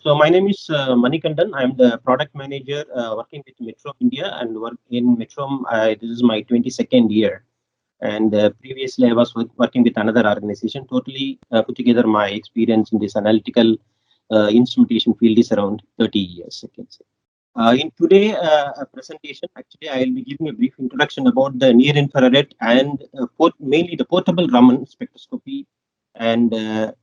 So my name is Manikandan. I'm the product manager working with Metro India and work in Metro. This is my 22nd year. And previously I was working with another organization. Totally put together my experience in this analytical instrumentation field is around 30 years, I can say. In today presentation, actually, I will be giving a brief introduction about the near infrared and mainly the portable Raman spectroscopy. And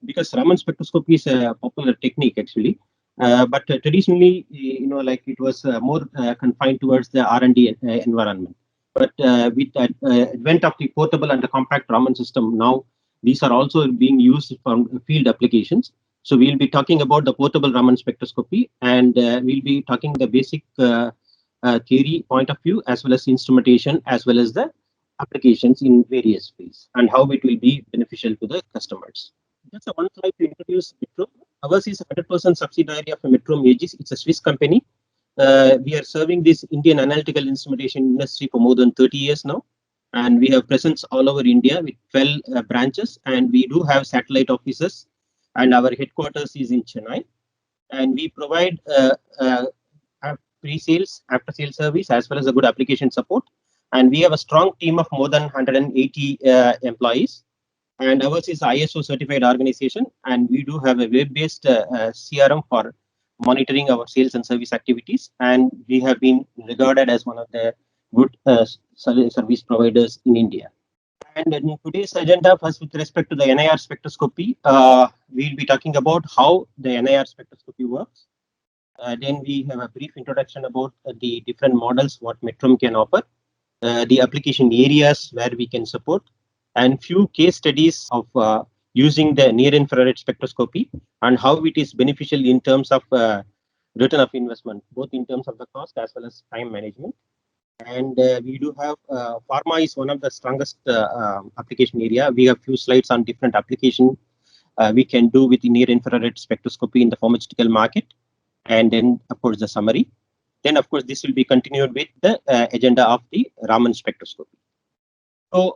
because Raman spectroscopy is a popular technique, actually, but traditionally, like it was more confined towards the R&D environment. But with the advent of the portable and the compact Raman system, now these are also being used for field applications. So we'll be talking about the portable Raman spectroscopy, and we'll be talking the basic theory point of view, as well as instrumentation, as well as the applications in various ways, and how it will be beneficial to the customers. Just a one slide to introduce Metro. Ours is a 100% subsidiary of Metro Aegis. It's a Swiss company. We are serving this Indian analytical instrumentation industry for more than 30 years now. And we have presence all over India with 12 branches, and we do have satellite offices, and our headquarters is in Chennai. And we provide pre-sales, after-sales service, as well as a good application support. And we have a strong team of more than 180 employees. And ours is ISO certified organization, and we do have a web-based CRM for monitoring our sales and service activities. And we have been regarded as one of the good service providers in India. And in today's agenda, first with respect to the NIR spectroscopy, we'll be talking about how the NIR spectroscopy works. Then we have a brief introduction about the different models, what Metrum can offer, the application areas where we can support, and few case studies of using the near-infrared spectroscopy and how it is beneficial in terms of return of investment, both in terms of the cost as well as time management. And we do have pharma is one of the strongest application area. We have few slides on different application we can do with the near-infrared spectroscopy in the pharmaceutical market, and then of course the summary. Then of course this will be continued with the agenda of the Raman spectroscopy. So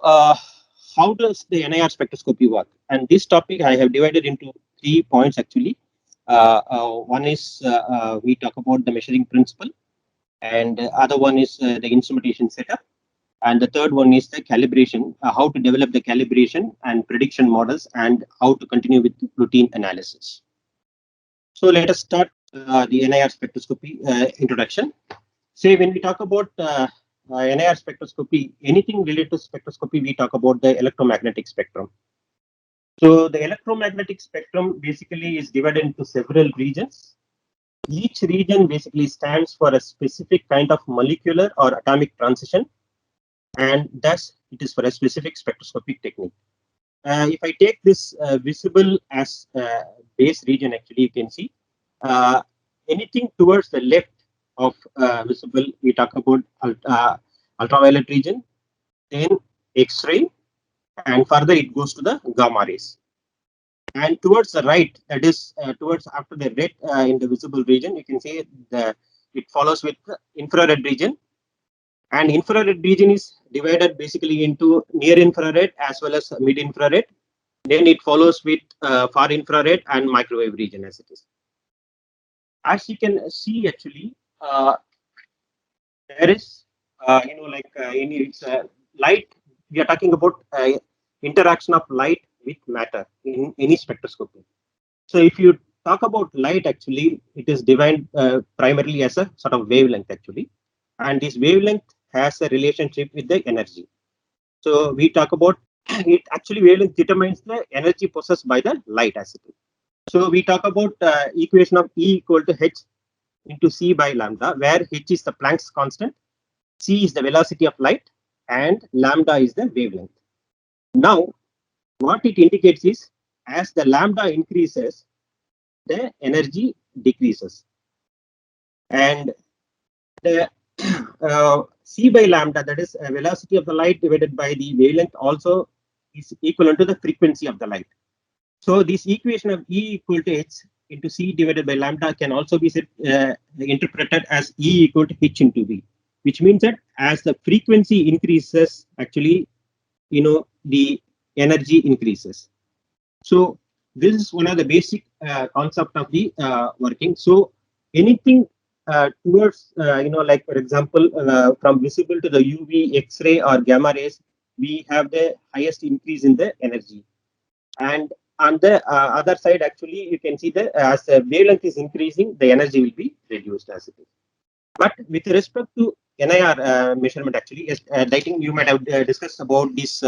how does the NIR spectroscopy work? And this topic I have divided into 3 points actually. One is we talk about the measuring principle, and the other one is the instrumentation setup, and the third one is the calibration, how to develop the calibration and prediction models, and how to continue with routine analysis. So let us start the NIR spectroscopy introduction. Say when we talk about NIR spectroscopy, anything related to spectroscopy, we talk about the electromagnetic spectrum. So the electromagnetic spectrum basically is divided into several regions. Each region basically stands for a specific kind of molecular or atomic transition, and thus it is for a specific spectroscopic technique. If I take this visible as base region, actually you can see anything towards the left of visible, we talk about ultraviolet region, then X-ray, and further it goes to the gamma rays. And towards the right, that is towards after the red in the visible region, you can see it follows with the infrared region. And infrared region is divided basically into near infrared as well as mid infrared. Then it follows with far infrared and microwave region as it is. As you can see, actually, there is, it's light. We are talking about interaction of light with matter in any spectroscopy. So if you talk about light, actually, it is defined primarily as a sort of wavelength, actually. And this wavelength has a relationship with the energy. So we talk about it, actually, wavelength determines the energy possessed by the light as it is. So we talk about equation of E equal to H into C by lambda, where H is the Planck's constant, C is the velocity of light, and lambda is the wavelength. Now, what it indicates is, as the lambda increases, the energy decreases. And the C by lambda, that is velocity of the light divided by the wavelength, also is equivalent to the frequency of the light. So this equation of E equal to H into C divided by lambda can also be interpreted as E equal to H into V, which means that as the frequency increases, actually, the energy increases. So This is one of the basic concept of the working. So anything towards, like for example, from visible to the UV, X-ray or gamma rays, we have the highest increase in the energy. And on the other side, actually, you can see that as the wavelength is increasing, the energy will be reduced as it is. But with respect to NIR measurement, actually, yes, I think you might have discussed about this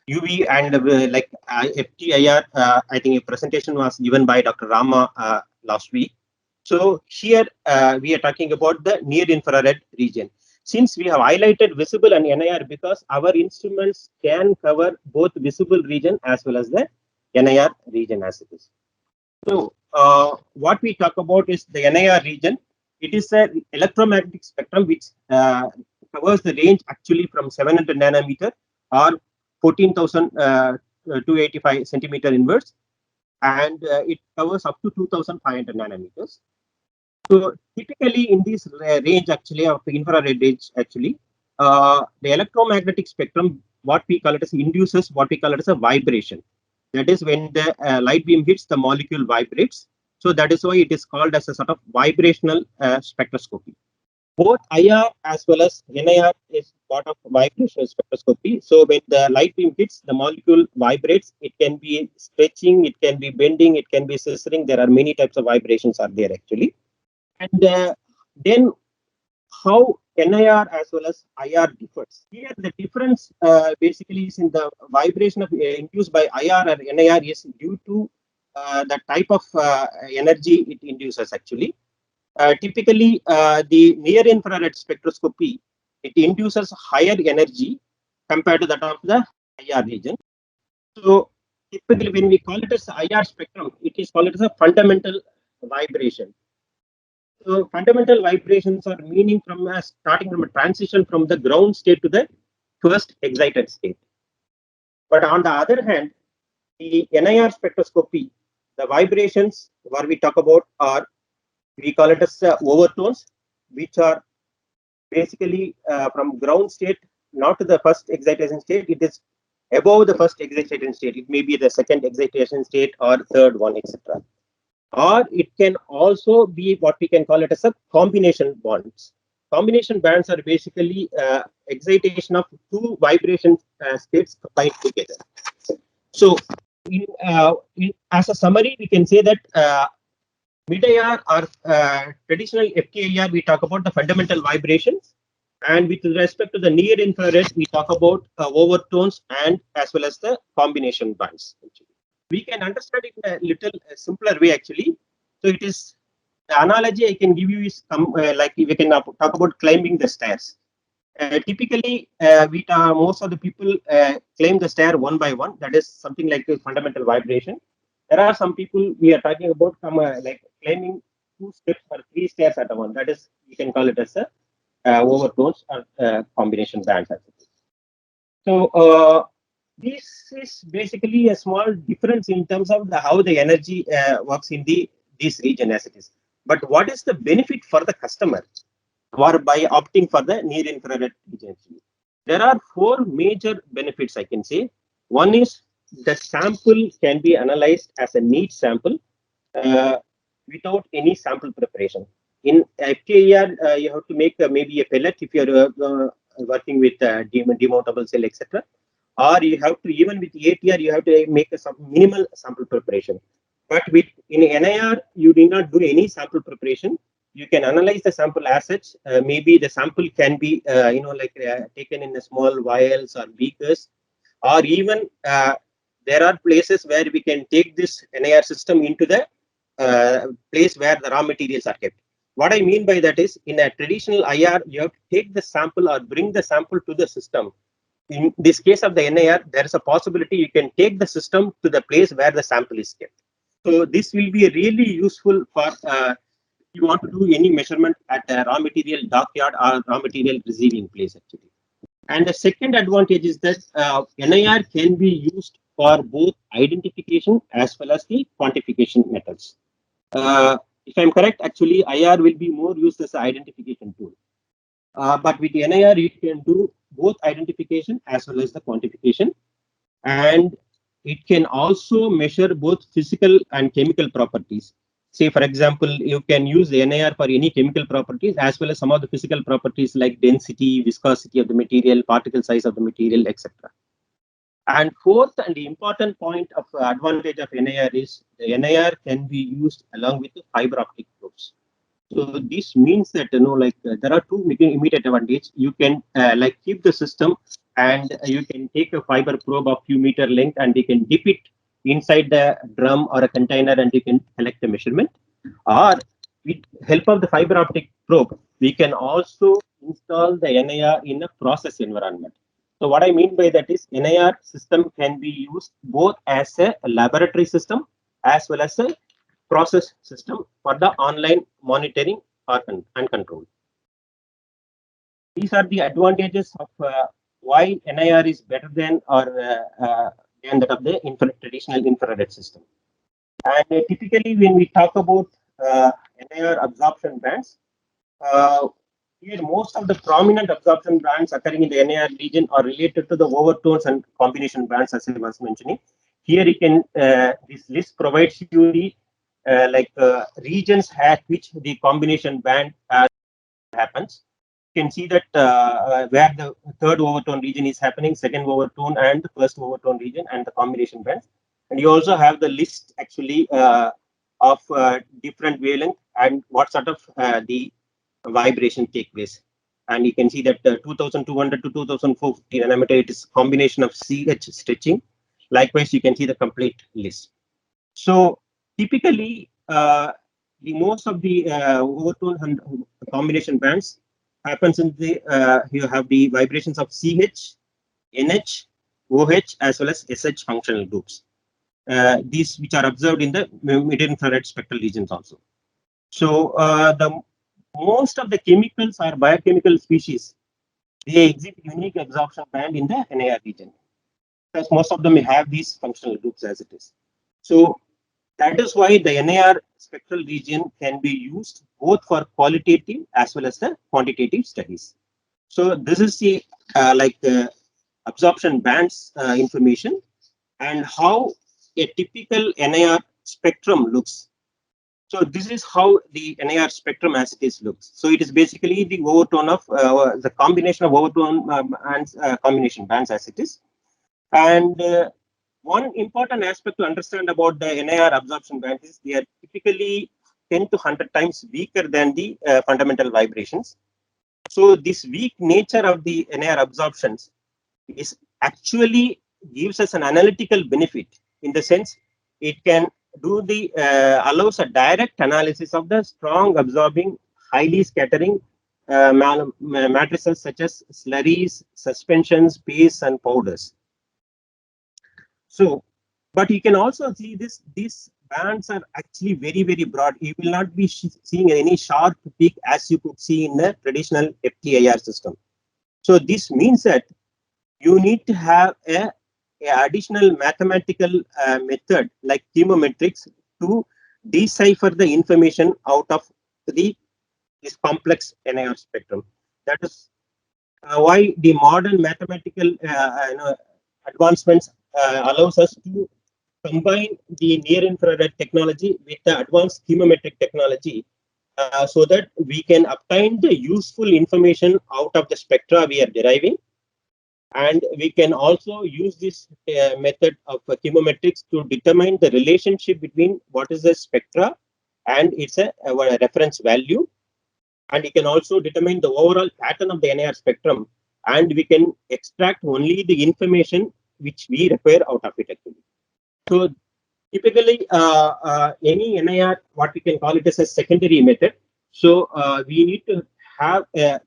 UV and like FTIR. I think a presentation was given by Dr. Rama last week. So here we are talking about the near infrared region. Since we have highlighted visible and NIR because our instruments can cover both visible region as well as the NIR region as it is. So what we talk about is the NIR region. It is an electromagnetic spectrum which covers the range actually from 700 nanometer or 14,285 centimeter inverse, and it covers up to 2,500 nanometers. So typically in this range actually of the infrared range actually, the electromagnetic spectrum, what we call it as induces what we call it as a vibration. That is when the light beam hits, the molecule vibrates. So that is why it is called as a sort of vibrational spectroscopy. Both IR as well as NIR is part of vibrational spectroscopy. So when the light beam hits, the molecule vibrates. It can be stretching, it can be bending, it can be scissoring. There are many types of vibrations are there actually. And then how NIR as well as IR differs. Here the difference basically is in the vibration of induced by IR or NIR is due to the type of energy it induces actually. Typically, the near infrared spectroscopy, it induces higher energy compared to that of the IR region. So typically when we call it as IR spectrum, it is called as a fundamental vibration. So fundamental vibrations are meaning from starting from a transition from the ground state to the first excited state. But on the other hand, the NIR spectroscopy, the vibrations what we talk about are, we call it as overtones, which are basically from ground state, not to the first excitation state. It is above the first excitation state. It may be the second excitation state or third one, etc. Or it can also be what we can call it as a combination bands. Combination bands are basically excitation of two vibration states combined together. So, as a summary, we can say that mid-IR or traditional FTIR, we talk about the fundamental vibrations, and with respect to the near infrared, we talk about overtones and as well as the combination bands. We can understand it in a little simpler way actually. So it is, the analogy I can give you is like we can talk about climbing the stairs. Typically, most of the people climb the stair one by one. That is something like a fundamental vibration. There are some people we are talking about like climbing 2 steps or 3 stairs at a one. That is, you can call it as a overtones or combination bands. So this is basically a small difference in terms of how the energy works in this region as it is. But what is the benefit for the customer or by opting for the near infrared region? There are 4 major benefits I can say. One is the sample can be analyzed as a neat sample without any sample preparation. In FTIR, you have to make maybe a pellet if you are working with demountable cell, etc. Or you have to, even with ATR, you have to make some minimal sample preparation. But with in NIR, you do not do any sample preparation. You can analyze the sample as such. Maybe the sample can be, taken in a small vials or beakers, or even there are places where we can take this NIR system into the place where the raw materials are kept. What I mean by that is, in a traditional IR, you have to take the sample or bring the sample to the system. In this case of the NIR, there is a possibility you can take the system to the place where the sample is kept. So this will be really useful for you want to do any measurement at a raw material dockyard or raw material receiving place actually. And the second advantage is that NIR can be used for both identification as well as the quantification methods. If I'm correct, actually IR will be more used as an identification tool. But with NIR, you can do both identification as well as the quantification. And it can also measure both physical and chemical properties. Say, for example, you can use the NIR for any chemical properties as well as some of the physical properties like density, viscosity of the material, particle size of the material, etc. And fourth and the important point of advantage of NIR is the NIR can be used along with the fiber optic probes. So this means that there are two immediate advantages. You can keep the system, and you can take a fiber probe of few meter length, and you can dip it inside the drum or a container, and you can collect the measurement. Or with help of the fiber optic probe, we can also install the NIR in a process environment. So what I mean by that is NIR system can be used both as a laboratory system as well as a process system for the online monitoring and control. These are the advantages of why NIR is better than than that of the traditional infrared system. And typically, when we talk about NIR absorption bands, uh, here most of the prominent absorption bands occurring in the NIR region are related to the overtones and combination bands, as I was mentioning. Here, you can this list provides you the regions at which the combination band happens. You can see that where the third overtone region is happening, second overtone, and the first overtone region, and the combination bands. And you also have the list actually of different wavelength and what sort of the vibration take place. And you can see that 2200 to 2450 nanometer, it is combination of CH stretching. Likewise, you can see the complete list. So typically, the most of the overtone and combination bands happens in the you have the vibrations of CH, NH, OH as well as SH functional groups. These which are observed in the mid-infrared spectral regions also. So the most of the chemicals or biochemical species, they exhibit unique absorption band in the NIR region, because most of them have these functional groups as it is. So that is why the NIR spectral region can be used both for qualitative as well as the quantitative studies. So this is the absorption bands information and how a typical NIR spectrum looks. So this is how the NIR spectrum as it is looks. So it is basically the overtone of the combination of overtone and combination bands as it is. And one important aspect to understand about the NIR absorption bands is they are typically 10 to 100 times weaker than the fundamental vibrations. So this weak nature of the NIR absorptions is actually gives us an analytical benefit, in the sense it can do the allows a direct analysis of the strong absorbing, highly scattering matrices such as slurries, suspensions, paste, and powders. So, but you can also see this, these bands are actually very, very broad. You will not be seeing any sharp peak as you could see in the traditional FTIR system. So this means that you need to have a additional mathematical method like chemometrics to decipher the information out of this complex NIR spectrum. That is why the modern mathematical advancements allows us to combine the near infrared technology with the advanced chemometric technology, so that we can obtain the useful information out of the spectra we are deriving. And we can also use this method of chemometrics to determine the relationship between what is the spectra and its a reference value. And we can also determine the overall pattern of the NIR spectrum, and we can extract only the information which we require out of it actually. So typically, any NIR, what we can call it as a secondary method. So we need to have a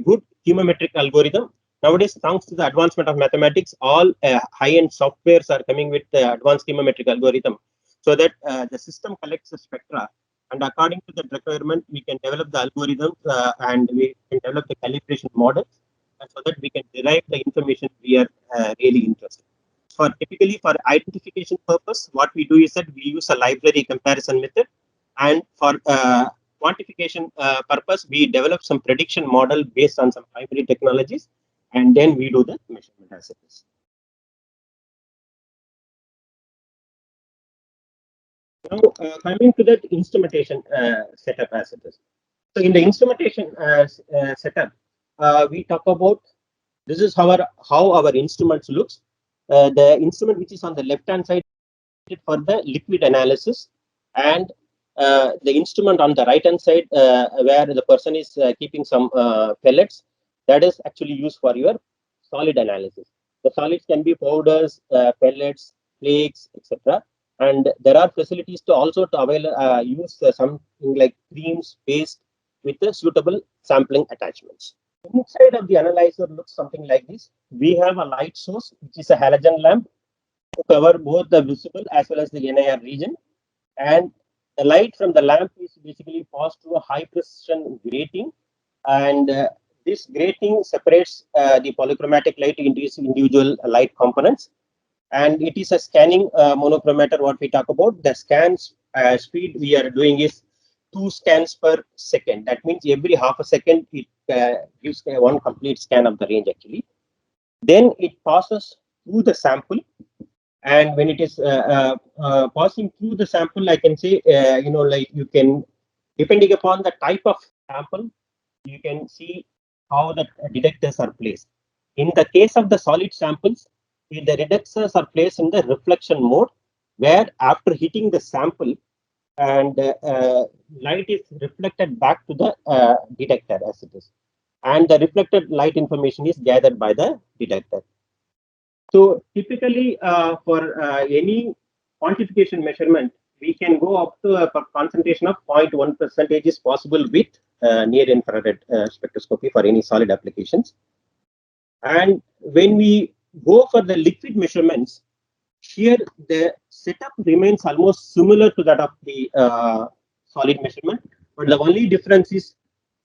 good chemometric algorithm. Nowadays, thanks to the advancement of mathematics, all high-end softwares are coming with the advanced chemometric algorithm, so that the system collects the spectra, and according to the requirement, we can develop the algorithms and we can develop the calibration models, so that we can derive the information we are really interested. For typically for identification purpose, what we do is that we use a library comparison method, and for quantification purpose, we develop some prediction model based on some primary technologies, and then we do the measurement as it is. Now, coming to that instrumentation setup as it is. So, in the instrumentation setup, we talk about this is how our instruments looks. The instrument which is on the left hand side for the liquid analysis, and the instrument on the right hand side where the person is keeping some pellets, that is actually used for your solid analysis. The solids can be powders, pellets, flakes, etc. And there are facilities to also to use something like creams, paste with the suitable sampling attachments. Inside of the analyzer looks something like this. We have a light source, which is a halogen lamp, to cover both the visible as well as the NIR region. And the light from the lamp is basically passed through a high precision grating, and this grating separates the polychromatic light into its individual light components. And it is a scanning monochromator. What we talk about, the scans speed we are doing is 2 scans per second. That means every half a second it gives one complete scan of the range actually. Then it passes through the sample, and when it is passing through the sample, I can say like you can, depending upon the type of sample, you can see how the detectors are placed. In the case of the solid samples, the detectors are placed in the reflection mode, where after hitting the sample, and light is reflected back to the detector as it is, and the reflected light information is gathered by the detector. So typically, for any quantification measurement, we can go up to a concentration of 0.1 percentage is possible with near infrared spectroscopy for any solid applications. And when we go for the liquid measurements, here the setup remains almost similar to that of the solid measurement, but the only difference is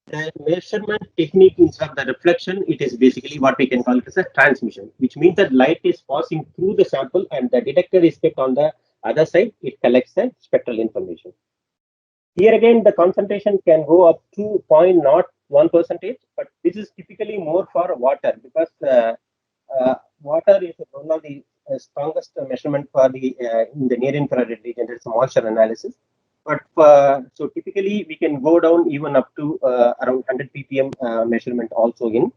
the measurement technique. Instead of the reflection, it is basically what we can call it as a transmission, which means that light is passing through the sample and the detector is kept on the other side. It collects the spectral information. Here again, the concentration can go up to 0.01 percentage, but this is typically more for water, because water is one of the strongest measurement for the in the near infrared region. It's moisture analysis. But so typically we can go down even up to around 100 ppm measurement also in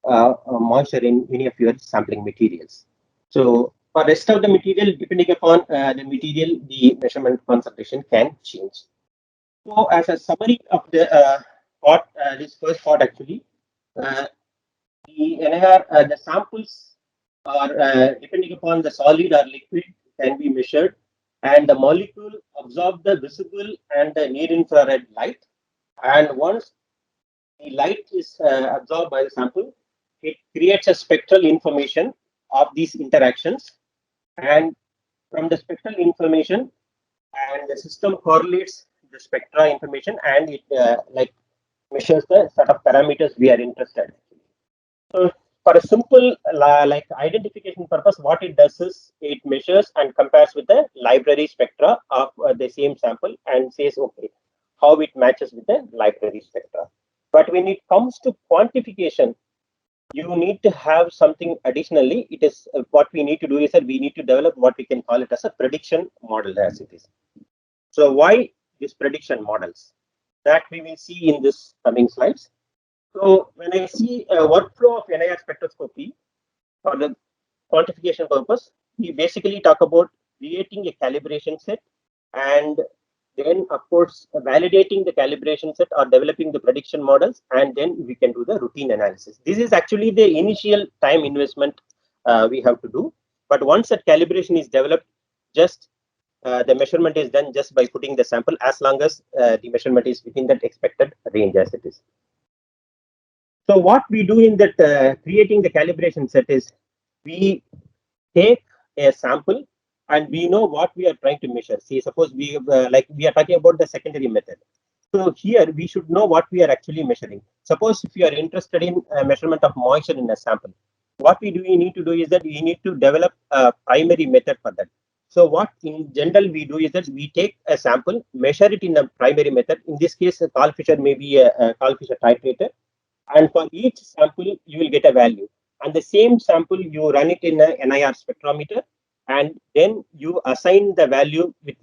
moisture in many of your sampling materials. So for rest of the material, depending upon the material, the measurement concentration can change. So as a summary of the part, this first part actually, uh, the NIR, the samples are depending upon the solid or liquid can be measured, and the molecule absorb the visible and the near infrared light. And once the light is absorbed by the sample, it creates a spectral information of these interactions. And from the spectral information, and the system correlates the spectra information, and it like measures the set of parameters we are interested in. So for a simple like identification purpose, what it does is it measures and compares with the library spectra of the same sample and says, okay, how it matches with the library spectra. But when it comes to quantification, you need to have something additionally. It is what we need to do is that we need to develop what we can call it as a prediction model as it is. So why these prediction models? That we will see in this coming slides. So when I see a workflow of NIR spectroscopy for the quantification purpose, we basically talk about creating a calibration set, and then of course validating the calibration set or developing the prediction models, and then we can do the routine analysis. This is actually the initial time investment we have to do. But once that calibration is developed, just the measurement is done just by putting the sample, as long as the measurement is within that expected range as it is. So what we do in that creating the calibration set is we take a sample and we know what we are trying to measure. See, suppose we like we are talking about the secondary method. So here we should know what we are actually measuring. Suppose if you are interested in measurement of moisture in a sample, what we need to do is that we need to develop a primary method for that. So what in general we do is that we take a sample, measure it in a primary method. In this case, a Karl-Fischer may be a Karl-Fischer titrator, and for each sample you will get a value, and the same sample you run it in a NIR spectrometer, and then you assign the value with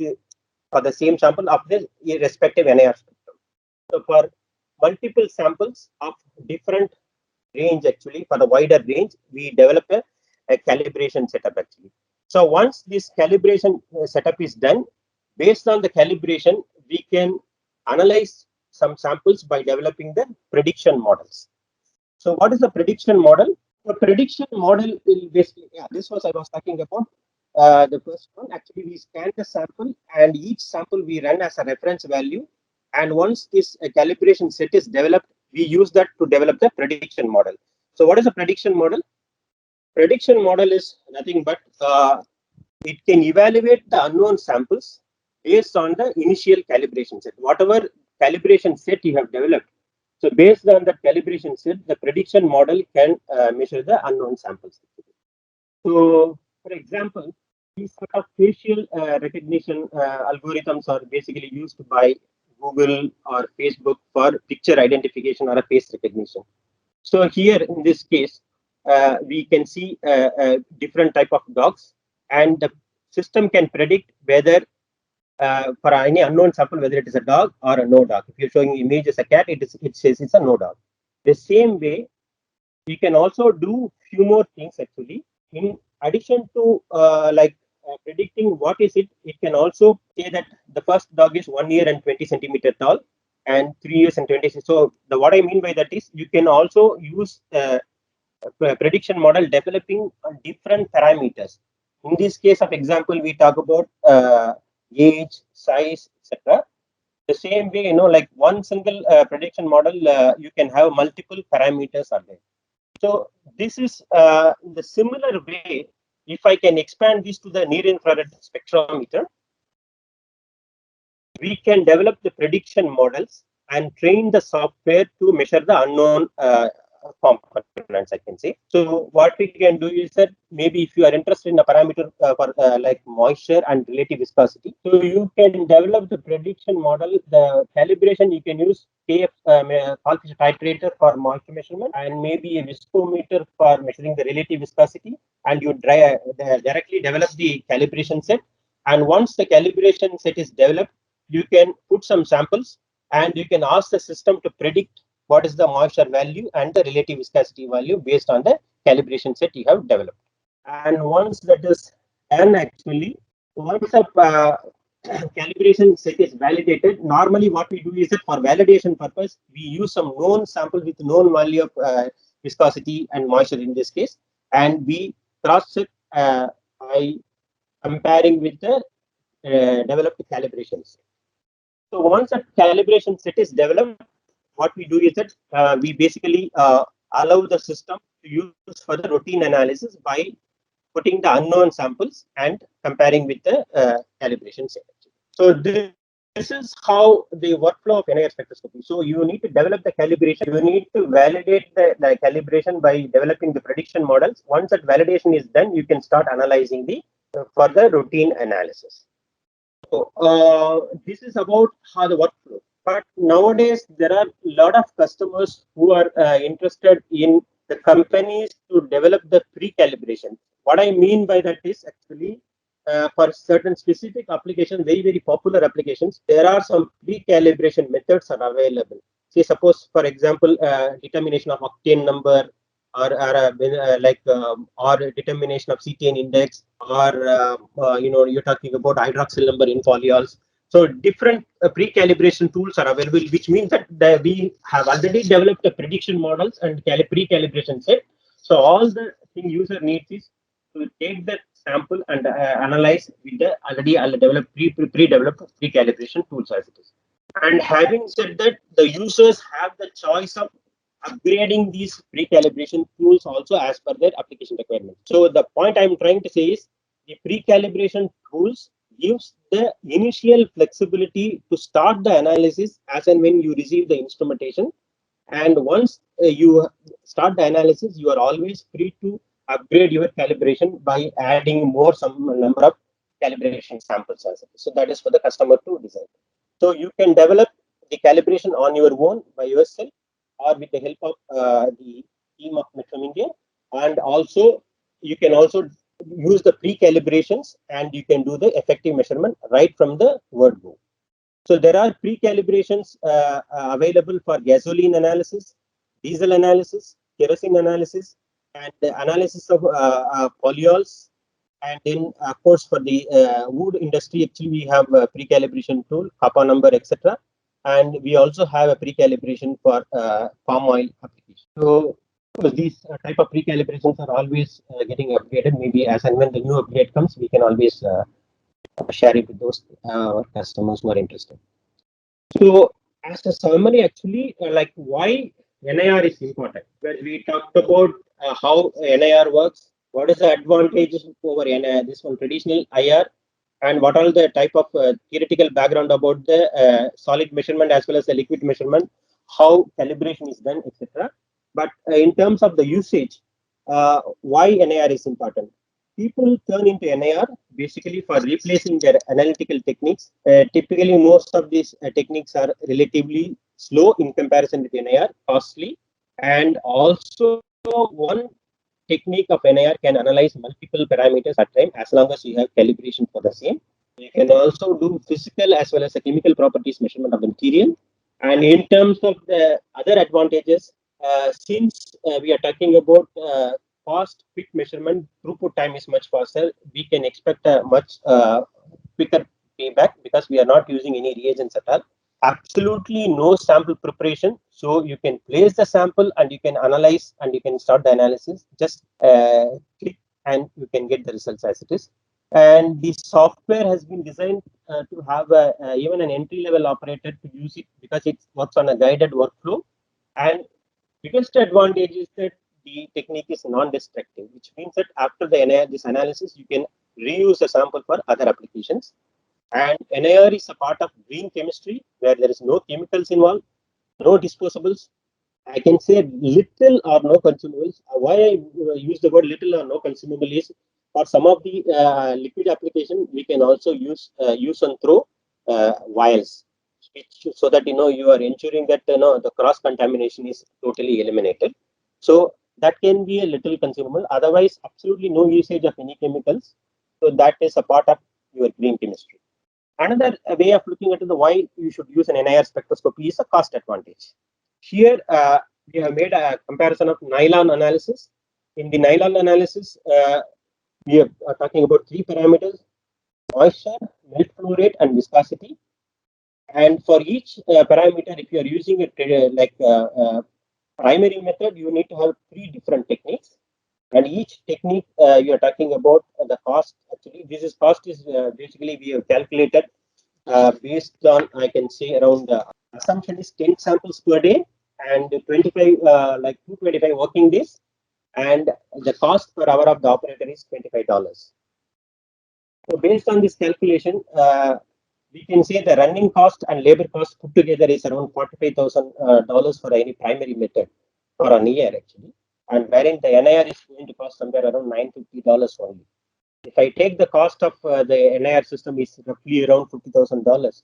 for the same sample of the respective NIR spectrum. So for multiple samples of different range, actually for the wider range, we develop a calibration setup actually. So once this calibration setup is done, based on the calibration, we can analyze some samples by developing the prediction models. So what is the prediction model? The prediction model will basically, yeah, this was I was talking about. The first one, actually, we scan the sample and each sample we run as a reference value. And once this calibration set is developed, we use that to develop the prediction model. So what is a prediction model? Prediction model is nothing but it can evaluate the unknown samples based on the initial calibration set. Whatever calibration set you have developed, so based on the calibration set, the prediction model can measure the unknown samples. So, for example, these sort of facial recognition algorithms are basically used by Google or Facebook for picture identification or a face recognition. So here in this case, we can see different type of dogs, and the system can predict whether for any unknown sample whether it is a dog or a no dog. If you're showing image as a cat, it says it's a no dog. The same way, we can also do few more things actually. In addition to predicting what is it, it can also say that the first dog is 1 year and 20 centimeter tall and 3 years and 20. So what I mean by that is you can also use prediction model developing different parameters. In this case of example, we talk about age, size, etc. The same way, like one single prediction model, you can have multiple parameters are there. So this is the similar way. If I can expand this to the near infrared spectrometer, we can develop the prediction models and train the software to measure the unknown components, I can say. So what we can do is that maybe if you are interested in a parameter for like moisture and relative viscosity, so you can develop the prediction model. The calibration you can use KF Colfischer titrator for moisture measurement and maybe a viscometer for measuring the relative viscosity, and you directly develop the calibration set. And once the calibration set is developed, you can put some samples and you can ask the system to predict what is the moisture value and the relative viscosity value based on the calibration set you have developed. And once that is done, actually, once a calibration set is validated, normally what we do is that for validation purpose, we use some known sample with known value of viscosity and moisture in this case, and we cross check by comparing with the developed calibrations. So once a calibration set is developed, what we do is that we basically allow the system to use for the routine analysis by putting the unknown samples and comparing with the calibration set. So this is how the workflow of NIR spectroscopy. So you need to develop the calibration. You need to validate the calibration by developing the prediction models. Once that validation is done, you can start analyzing the further routine analysis. So this is about how the workflow. But nowadays, there are a lot of customers who are interested in the companies to develop the pre-calibration. What I mean by that is actually for certain specific applications, very popular applications, there are some pre-calibration methods are available. Say, suppose, for example, determination of octane number, or determination of cetane index, or you're talking about hydroxyl number in polyols. So different pre-calibration tools are available, which means that we have already developed the prediction models and pre-calibration set. So all the thing user needs is to take that sample and analyze with the already developed pre-developed pre-calibration tools as it is. And having said that, the users have the choice of upgrading these pre-calibration tools also as per their application requirements. So the point I'm trying to say is the pre-calibration tools gives the initial flexibility to start the analysis as and when you receive the instrumentation. And once you start the analysis, you are always free to upgrade your calibration by adding more some number of calibration samples as it is. So that is for the customer to decide. So you can develop the calibration on your own by yourself or with the help of the team of Metrum India. And also, you can also use the pre-calibrations and you can do the effective measurement right from the word go. So there are pre-calibrations available for gasoline analysis, diesel analysis, kerosene analysis, and the analysis of polyols. And then, of course, for the wood industry, actually, we have a pre-calibration tool, kappa number, etc. And we also have a pre-calibration for palm oil application. So these type of pre-calibrations are always getting upgraded. Maybe as and when the new upgrade comes, we can always share it with those customers who are interested. So as a summary, actually, like why NIR is important. Where we talked about how NIR works, what is the advantages over NIR, this one traditional IR, and what are the type of theoretical background about the solid measurement as well as the liquid measurement, how calibration is done, etc. But in terms of the usage, why NIR is important? People turn into NIR basically for replacing their analytical techniques. Typically, most of these techniques are relatively slow in comparison with NIR, costly, and also one technique of NIR can analyze multiple parameters at a time as long as you have calibration for the same. You can also do physical as well as the chemical properties measurement of the material. And in terms of the other advantages, since we are talking about fast, quick measurement, throughput time is much faster. We can expect a much quicker payback because we are not using any reagents at all. Absolutely no sample preparation. So you can place the sample and you can analyze and you can start the analysis. Just click and you can get the results as it is. And the software has been designed to have even an entry-level operator to use it because it works on a guided workflow. And biggest advantage is that the technique is non-destructive, which means that after this analysis, you can reuse the sample for other applications. And NIR is a part of green chemistry where there is no chemicals involved, no disposables. I can say little or no consumables. Why I use the word little or no consumable is for some of the liquid application, we can also use and throw vials, so that you are ensuring that the cross contamination is totally eliminated. So that can be a little consumable. Otherwise, absolutely no usage of any chemicals. So that is a part of your green chemistry. Another way of looking at the why you should use an NIR spectroscopy is a cost advantage. Here, we have made a comparison of nylon analysis. In the nylon analysis, we are talking about three parameters: moisture, melt flow rate, and viscosity. And for each parameter, if you are using it like primary method, you need to have three different techniques. And each technique you are talking about the cost. Actually, this is cost is basically we have calculated based on, I can say, around assumption is 10 samples per day and 25 like 225 working days, and the cost per hour of the operator is $25. So based on this calculation, we can say the running cost and labor cost put together is around $45,000 for any primary method for an year actually, and wherein the NIR is going to cost somewhere around $950 only. If I take the cost of the NIR system is roughly around $50,000,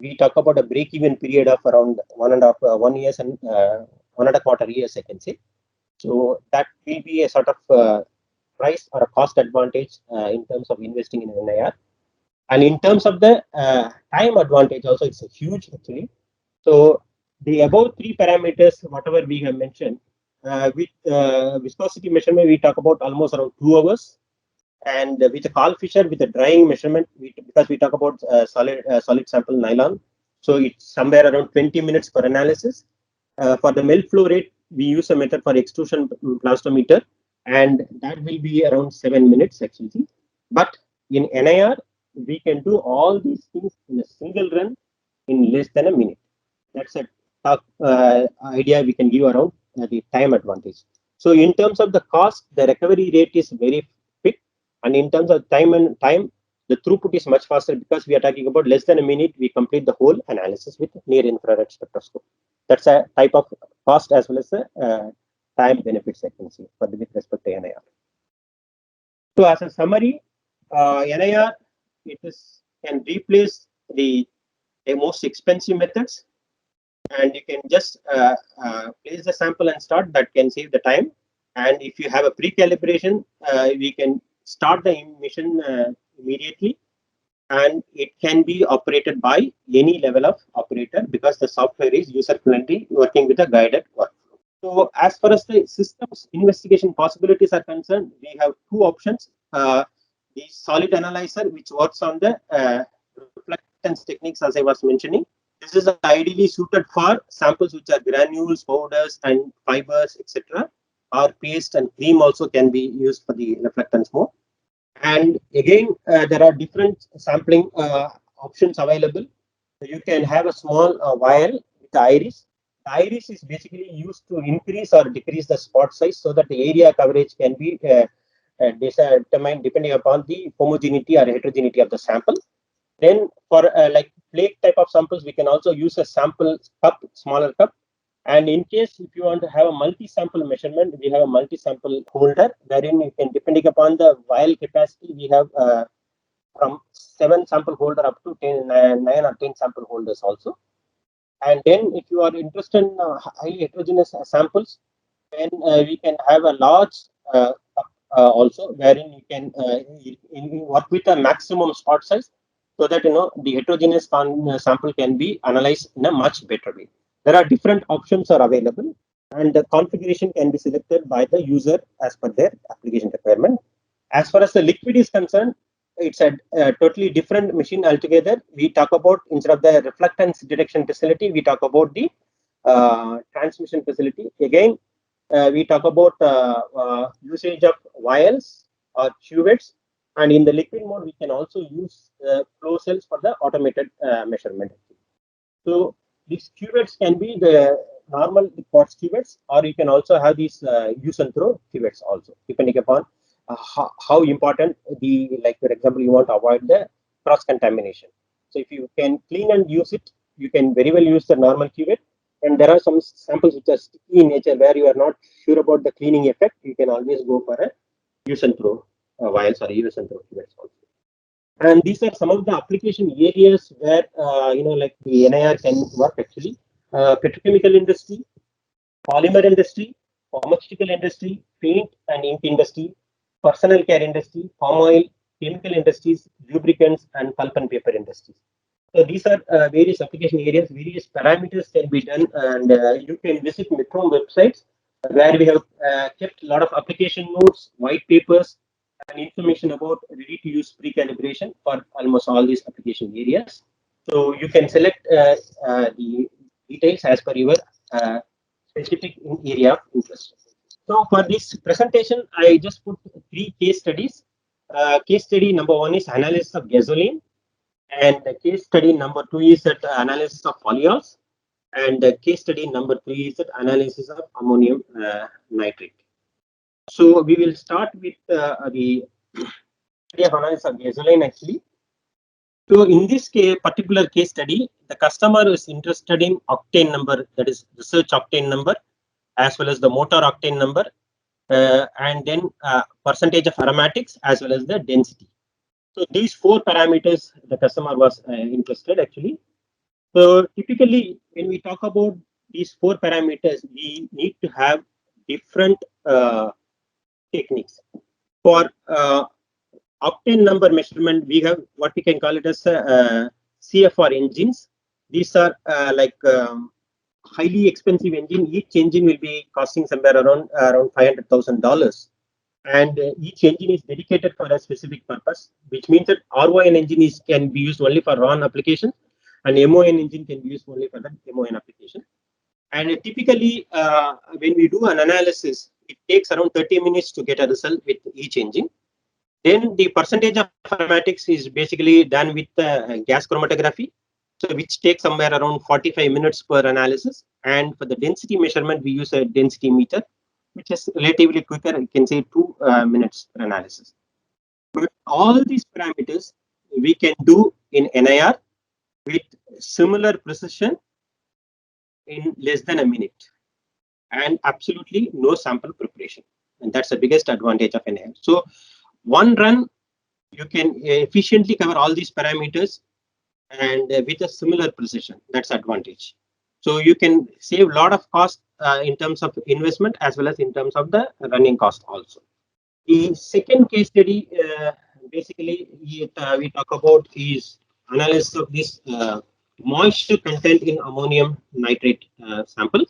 we talk about a break-even period of around 1 years and 1.25 years, I can say. So that will be a sort of price or a cost advantage in terms of investing in NIR. And in terms of the time advantage, also it's a huge actually. So the above three parameters, whatever we have mentioned, with viscosity measurement, we talk about almost around 2 hours. And with the Carl Fisher, with the drying measurement, because we talk about solid sample nylon, so it's somewhere around 20 minutes for analysis. For the melt flow rate, we use a method for extrusion plastometer, and that will be around 7 minutes actually. But in NIR, we can do all these things in a single run in less than a minute. That's a top idea we can give around the time advantage. So in terms of the cost, the recovery rate is very quick, and in terms of time, the throughput is much faster because we are talking about less than a minute. We complete the whole analysis with near infrared spectroscope. That's a type of cost as well as the time benefits I can see for with respect to NIR. So as a summary, NIR can replace the most expensive methods, and you can just place the sample and start. That can save the time. And if you have a pre-calibration, we can start the mission immediately, and it can be operated by any level of operator because the software is user-friendly, working with a guided workflow. So as far as the systems investigation possibilities are concerned, we have two options. The solid analyzer, which works on the reflectance techniques, as I was mentioning. This is ideally suited for samples which are granules, powders, and fibers, etc. Or paste and cream also can be used for the reflectance mode. And again, there are different sampling options available. So you can have a small vial with the iris. The iris is basically used to increase or decrease the spot size so that the area coverage can be determined depending upon the homogeneity or heterogeneity of the sample. Then for like flake type of samples, we can also use a sample cup, smaller cup. And in case if you want to have a multi-sample measurement, we have a multi-sample holder wherein you can, depending upon the vial capacity, we have from 7 sample holder up to 9 or 10 sample holders also. And then if you are interested in highly heterogeneous samples, then we can have a large cup also wherein you can work with a maximum spot size so that the heterogeneous sample can be analyzed in a much better way. There are different options are available, and the configuration can be selected by the user as per their application requirement. As far as the liquid is concerned, it's a totally different machine altogether. We talk about, instead of the reflectance detection facility, we talk about the transmission facility. Again, we talk about usage of vials or cuvettes, and in the liquid mode, we can also use flow cells for the automated measurement. So these cuvettes can be the normal quartz cuvettes, or you can also have these use and throw cuvettes also, depending upon how important the, like for example, you want to avoid the cross contamination. So if you can clean and use it, you can very well use the normal cuvette. And there are some samples which are sticky in nature where you are not sure about the cleaning effect. You can always go for a use and throw vials or use and throw cuvettes also. And these are some of the application areas where like the NIR can work actually. Petrochemical industry, polymer industry, pharmaceutical industry, paint and ink industry, personal care industry, palm oil, chemical industries, lubricants, and pulp and paper industries. So these are various application areas. Various parameters can be done, and you can visit Metron websites where we have kept a lot of application notes, white papers, and information about ready-to-use pre-calibration for almost all these application areas. So you can select the details as per your specific area of interest. So for this presentation, I just put 3 case studies. Case study number 1 is analysis of gasoline, and the case study number 2 is that analysis of polyols, and the case study number 3 is that analysis of ammonium nitrate. So we will start with the study of analysis of gasoline actually. So in this particular case study, the customer is interested in octane number, that is research octane number, as well as the motor octane number, and then percentage of aromatics as well as the density. So these 4 parameters the customer was interested actually. So typically when we talk about these 4 parameters, we need to have different techniques. For octane number measurement, we have what we can call it as CFR engines. These are highly expensive engine. Each engine will be costing somewhere around $500,000, and each engine is dedicated for a specific purpose, which means that RON engine can be used only for RON application, and MON engine can be used only for the MON application. And typically, when we do an analysis, it takes around 30 minutes to get a result with each engine. Then the percentage of aromatics is basically done with gas chromatography, so which takes somewhere around 45 minutes per analysis. And for the density measurement, we use a density meter, which is relatively quicker. You can say 2 minutes per analysis. But all these parameters we can do in NIR with similar precision in less than a minute, and absolutely no sample preparation. And that's the biggest advantage of NIR. So one run, you can efficiently cover all these parameters and with a similar precision. That's advantage. So you can save a lot of cost in terms of investment as well as in terms of the running cost also. The second case study, basically, we talk about is analysis of this moisture content in ammonium nitrate sample.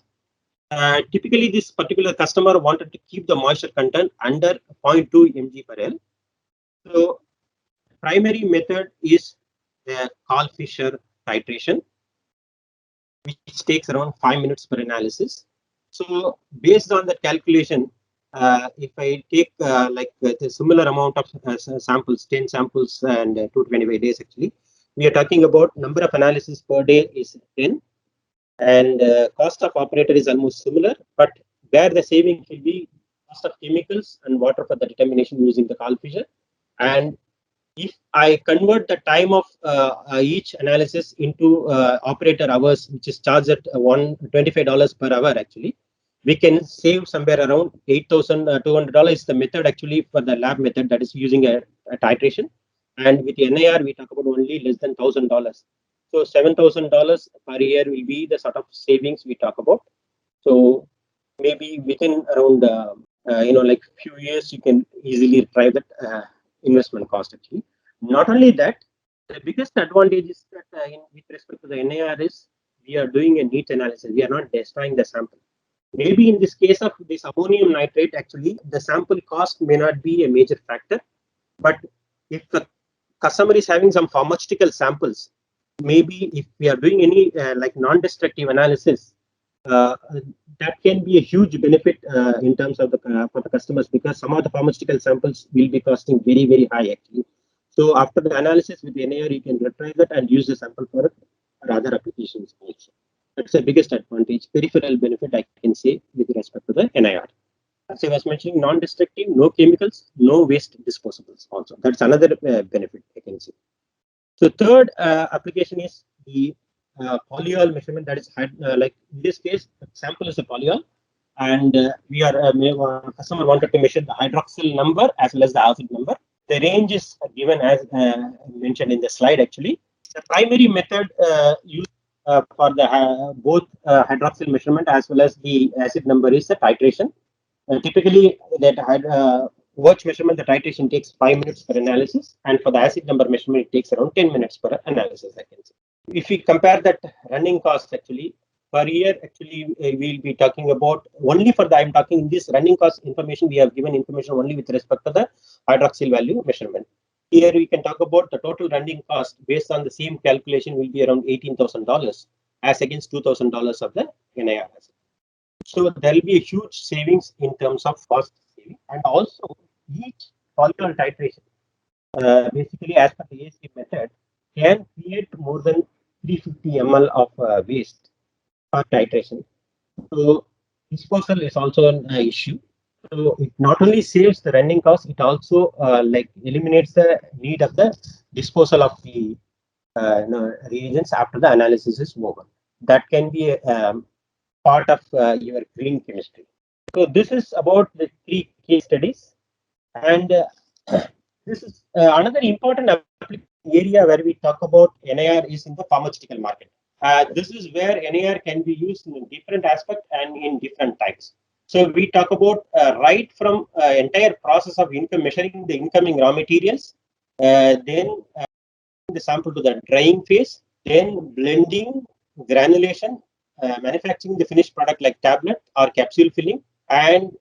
Typically, this particular customer wanted to keep the moisture content under 0.2 mg per L. So, primary method is the Carl-Fisher titration, which takes around 5 minutes per analysis. So, based on that calculation, if I take the similar amount of samples, 10 samples and 225 days actually, we are talking about number of analysis per day is 10, and cost of operator is almost similar, but where the saving will be cost of chemicals and water for the determination using the Carl-Fisher. And if I convert the time of each analysis into operator hours, which is charged at $125 per hour, actually, we can save somewhere around $8,200 is the method actually for the lab method, that is using a titration. And with the NIR, we talk about only less than $1,000. So $7,000 per year will be the sort of savings we talk about. So maybe within around like few years, you can easily try that investment cost actually. Not only that, the biggest advantage is that with respect to the NIR is we are doing a neat analysis. We are not destroying the sample. Maybe in this case of this ammonium nitrate, actually, the sample cost may not be a major factor. But if the customer is having some pharmaceutical samples, maybe if we are doing any like non-destructive analysis, uh, that can be a huge benefit in terms of the for the customers, because some of the pharmaceutical samples will be costing very high actually. So after the analysis with the NIR, you can retrieve that and use the sample for other applications also. That's the biggest advantage, peripheral benefit I can say with respect to the NIR. As I was mentioning, non-destructive, no chemicals, no waste disposables also. That's another benefit I can say. So third application is the polyol measurement. That is like in this case, the sample is a polyol, and we are customer wanted to measure the hydroxyl number as well as the acid number. The range is given as mentioned in the slide. Actually, the primary method used for the both hydroxyl measurement as well as the acid number is the titration. Typically, that watch measurement, the titration takes 5 minutes per analysis, and for the acid number measurement, it takes around 10 minutes per analysis, I can say. If we compare that running cost, actually, per year, actually, we'll be talking about only for the, I'm talking in this running cost information, we have given information only with respect to the hydroxyl value measurement. Here, we can talk about the total running cost based on the same calculation will be around $18,000 as against $2,000 of the NIR. So there will be a huge savings in terms of cost saving, and also each polyol titration, basically as per the AST method, can create more than 350 ml of waste per titration. So disposal is also an issue. So it not only saves the running cost, it also like eliminates the need of the disposal of the reagents after the analysis is over. That can be a part of your green chemistry. So this is about the three case studies, and this is another important area where we talk about NIR is in the pharmaceutical market. This is where NIR can be used in different aspects and in different types. So we talk about right from entire process of measuring the incoming raw materials, then the sample to the drying phase, then blending, granulation, manufacturing the finished product like tablet or capsule filling, and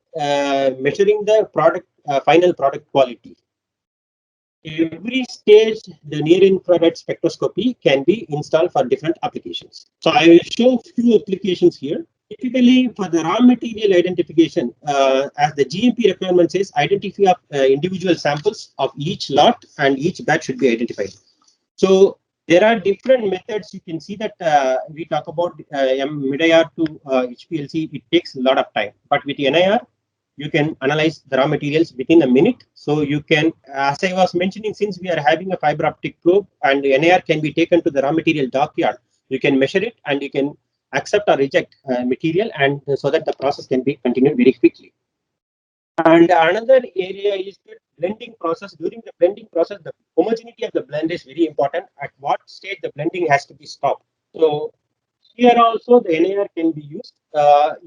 measuring the product final product quality. Every stage, the near infrared spectroscopy can be installed for different applications. So I will show few applications here. Typically, for the raw material identification, as the GMP requirement says, identify individual samples of each lot and each batch should be identified. So there are different methods. You can see that we talk about MIDIR to HPLC. It takes a lot of time, but with NIR, you can analyze the raw materials within a minute. So you can, as I was mentioning, since we are having a fiber optic probe and the NIR can be taken to the raw material dockyard, you can measure it and you can accept or reject material, and so that the process can be continued very quickly. And another area is the blending process. During the blending process, the homogeneity of the blend is very important. At what stage the blending has to be stopped. So Here also the NIR can be used.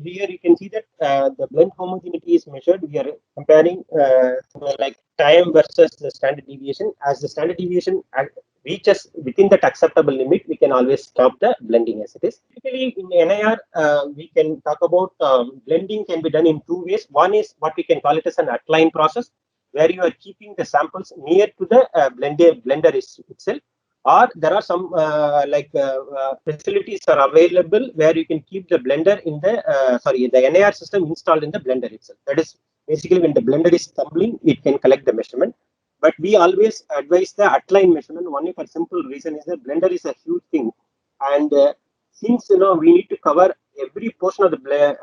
Here you can see that the blend homogeneity is measured. We are comparing like time versus the standard deviation. As the standard deviation reaches within that acceptable limit, we can always stop the blending as it is. Typically in NIR, we can talk about blending can be done in two ways. One is what we can call it as an outline process, where you are keeping the samples near to the blender itself, or there are some facilities are available where you can keep the blender in the the NIR system installed in the blender itself. That is basically when the blender is tumbling, it can collect the measurement. But we always advise the outline measurement only for simple reason is that blender is a huge thing, and since we need to cover every portion of the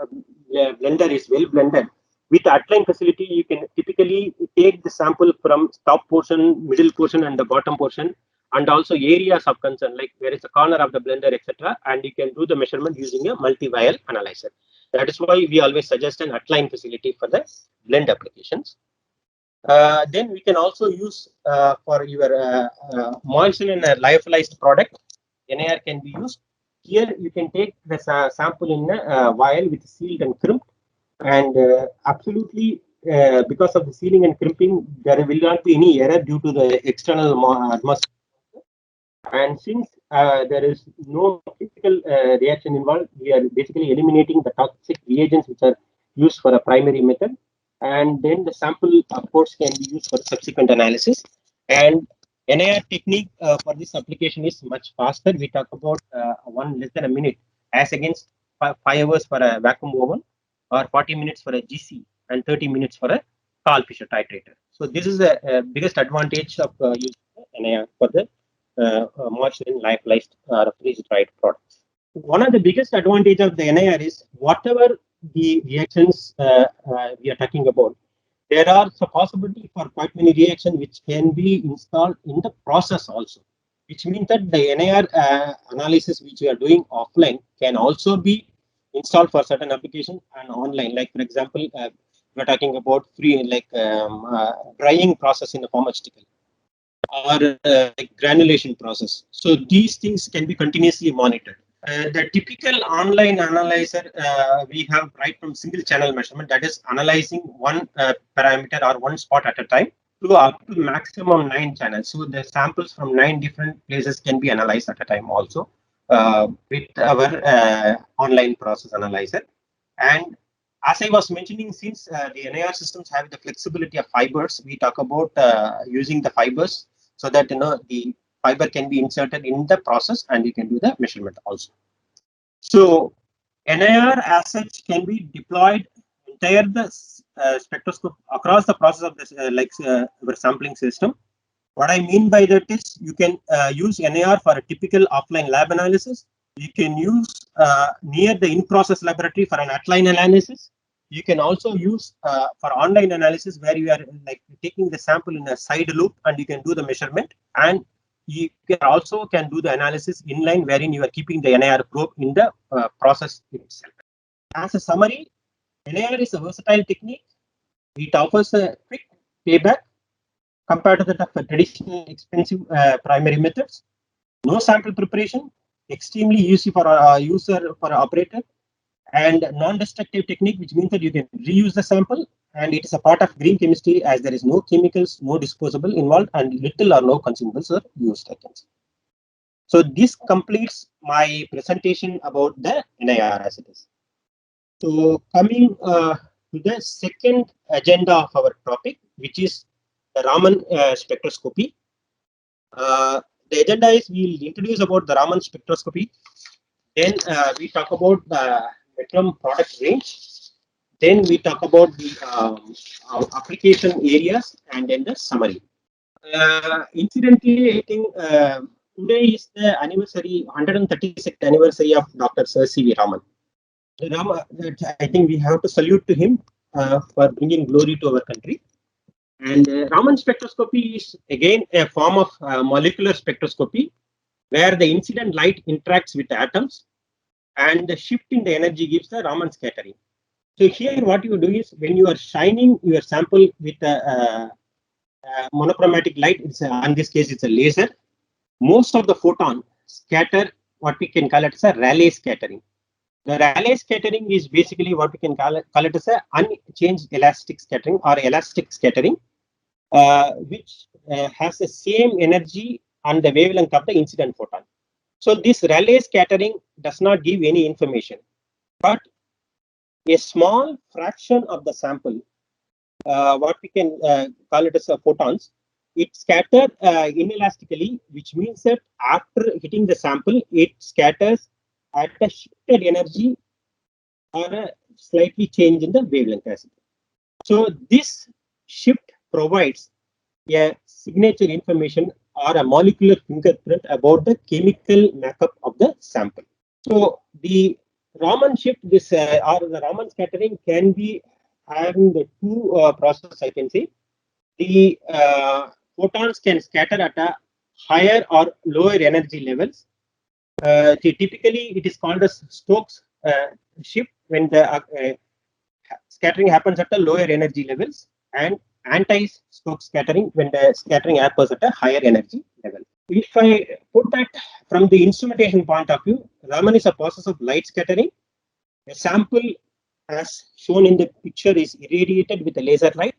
blender is well blended. With outline facility, you can typically take the sample from top portion, middle portion, and the bottom portion, and also areas of concern like where is the corner of the blender, etc. And you can do the measurement using a multi-vial analyzer. That is why we always suggest an outline facility for the blend applications. Then we can also use for your moisten and lyophilized product. NIR can be used. Here you can take the sample in a vial with sealed and crimped, and absolutely because of the sealing and crimping, there will not be any error due to the external atmosphere. And since there is no physical reaction involved, we are basically eliminating the toxic reagents which are used for a primary method. And then the sample, of course, can be used for subsequent analysis. And NIR technique for this application is much faster. We talk about less than a minute, as against 5 hours for a vacuum oven, or 40 minutes for a GC, and 30 minutes for a Carl Fisher titrator. So this is the biggest advantage of using NIR for the moisturizing lyophilized or freeze-dried products. One of the biggest advantage of the NIR is whatever the reactions we are talking about, there are a possibility for quite many reactions which can be installed in the process also, which means that the NIR analysis which we are doing offline can also be installed for certain applications and online. Like for example, we're talking about drying process in the pharmaceutical, or granulation process. So these things can be continuously monitored. The typical online analyzer we have right from single channel measurement, that is analyzing one parameter or one spot at a time, to up to maximum 9 channels. So the samples from 9 different places can be analyzed at a time also with our online process analyzer. And as I was mentioning, since the NIR systems have the flexibility of fibers, we talk about using the fibers so that the fiber can be inserted in the process and you can do the measurement also. So NIR as such can be deployed entire the spectroscope across the process of this our sampling system. What I mean by that is you can use NIR for a typical offline lab analysis. You can use near the in-process laboratory for an outline analysis. You can also use for online analysis where you are taking the sample in a side loop and you can do the measurement, and you can also do the analysis inline wherein you are keeping the NIR probe in the process itself. As a summary, NIR is a versatile technique. It offers a quick payback compared to that of traditional expensive primary methods. No sample preparation, extremely easy for a user, for an operator, and non-destructive technique, which means that you can reuse the sample, and it is a part of green chemistry as there is no chemicals, no disposable involved, and little or no consumables are used. So this completes my presentation about the NIR as it is. So coming to the second agenda of our topic, which is the Raman spectroscopy. The agenda is we'll introduce about the Raman spectroscopy. Then we talk about the Spectrum product range. Then we talk about the application areas, and then the summary. Incidentally, I think today is the 136th anniversary of Dr. Sir C.V. Raman. I think we have to salute to him for bringing glory to our country. And Raman spectroscopy is again a form of molecular spectroscopy where the incident light interacts with the atoms and the shift in the energy gives the Raman scattering. So here what you do is when you are shining your sample with a monochromatic light, in this case it's a laser, most of the photon scatter what we can call it as a Rayleigh scattering. The Rayleigh scattering is basically what we can call it as a unchanged elastic scattering or elastic scattering, which has the same energy and the wavelength of the incident photon. So this Rayleigh scattering does not give any information, but a small fraction of the sample, what we can call it as photons, it scatters inelastically, which means that after hitting the sample, it scatters at a shifted energy or a slightly change in the wavelength as well. So this shift provides a signature information or a molecular fingerprint about the chemical makeup of the sample. So the Raman shift, this or the Raman scattering can be having the two processes, I can say. The photons can scatter at a higher or lower energy levels. Typically, it is called as Stokes shift when the scattering happens at a lower energy levels, and anti-Stokes scattering when the scattering happens at a higher energy level. If I put that from the instrumentation point of view, Raman is a process of light scattering. A sample, as shown in the picture, is irradiated with a laser light,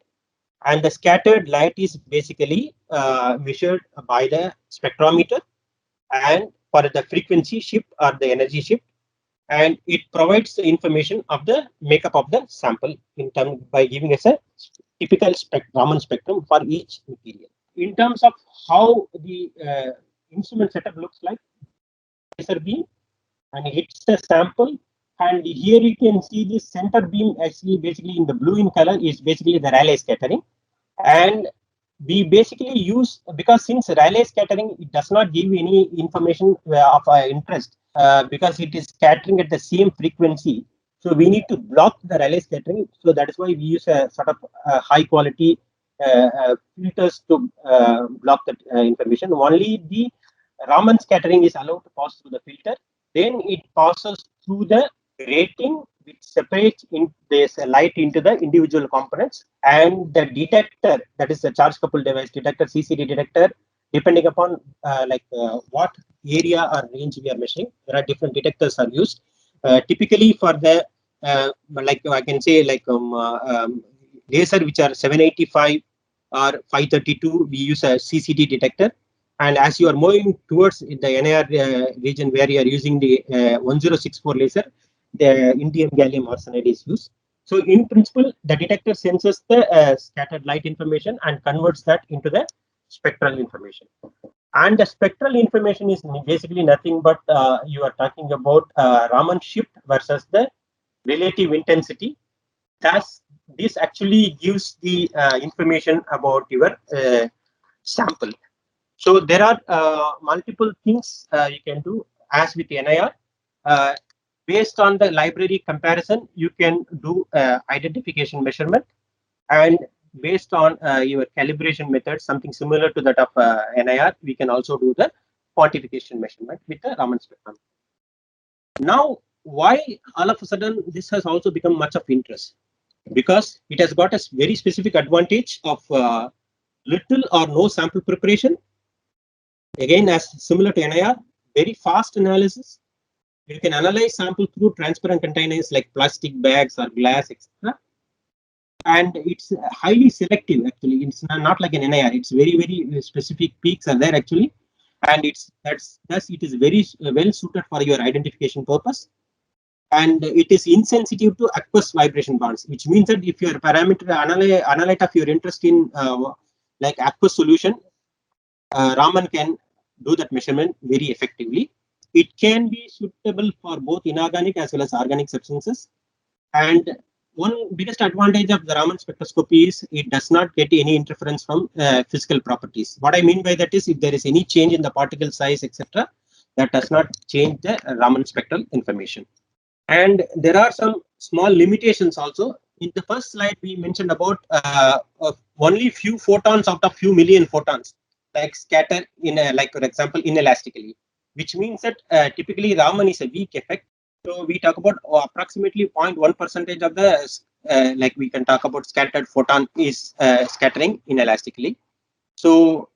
and the scattered light is basically measured by the spectrometer and for the frequency shift or the energy shift, and it provides the information of the makeup of the sample in terms by giving us a typical Raman spectrum for each material. In terms of how the instrument setup looks like, laser beam and hits the sample, and here you can see this center beam actually basically in the blue in color is basically the Rayleigh scattering, and we basically use, because since Rayleigh scattering, it does not give any information of interest because it is scattering at the same frequency. So we need to block the Rayleigh scattering. So that is why we use a sort of high quality filters to block that information. Only the Raman scattering is allowed to pass through the filter. Then it passes through the grating, which separates in this light into the individual components, and the detector, that is the charge coupled device detector, CCD detector, depending upon what area or range we are measuring, there are different detectors are used. Typically for the like I can say laser which are 785 or 532, we use a CCD detector. And as you are moving towards the NIR region where you are using the 1064 laser, the indium gallium arsenide is used. So in principle, the detector senses the scattered light information and converts that into the spectral information. And the spectral information is basically nothing but you are talking about Raman shift versus the relative intensity. Thus, this actually gives the information about your sample. So there are multiple things you can do as with NIR. Based on the library comparison, you can do identification measurement, and based on your calibration method, something similar to that of NIR, we can also do the quantification measurement with the Raman spectrum. Now, why all of a sudden this has also become much of interest? Because it has got a very specific advantage of little or no sample preparation. Again, as similar to NIR, very fast analysis. You can analyze sample through transparent containers like plastic bags or glass, etc. And it's highly selective. Actually, it's not like an NIR. It's very specific peaks are there actually, and thus it is very well suited for your identification purpose. And it is insensitive to aqueous vibration bands, which means that if your parameter analyte of your interest in like aqueous solution, Raman can do that measurement very effectively. It can be suitable for both inorganic as well as organic substances. And one biggest advantage of the Raman spectroscopy is it does not get any interference from physical properties. What I mean by that is if there is any change in the particle size, etc., that does not change the Raman spectral information. And there are some small limitations also. In the first slide, we mentioned about only few photons out of few million photons like scatter in like for example inelastically, which means that typically Raman is a weak effect. So we talk about approximately 0.1% of the like we can talk about scattered photon is scattering inelastically. So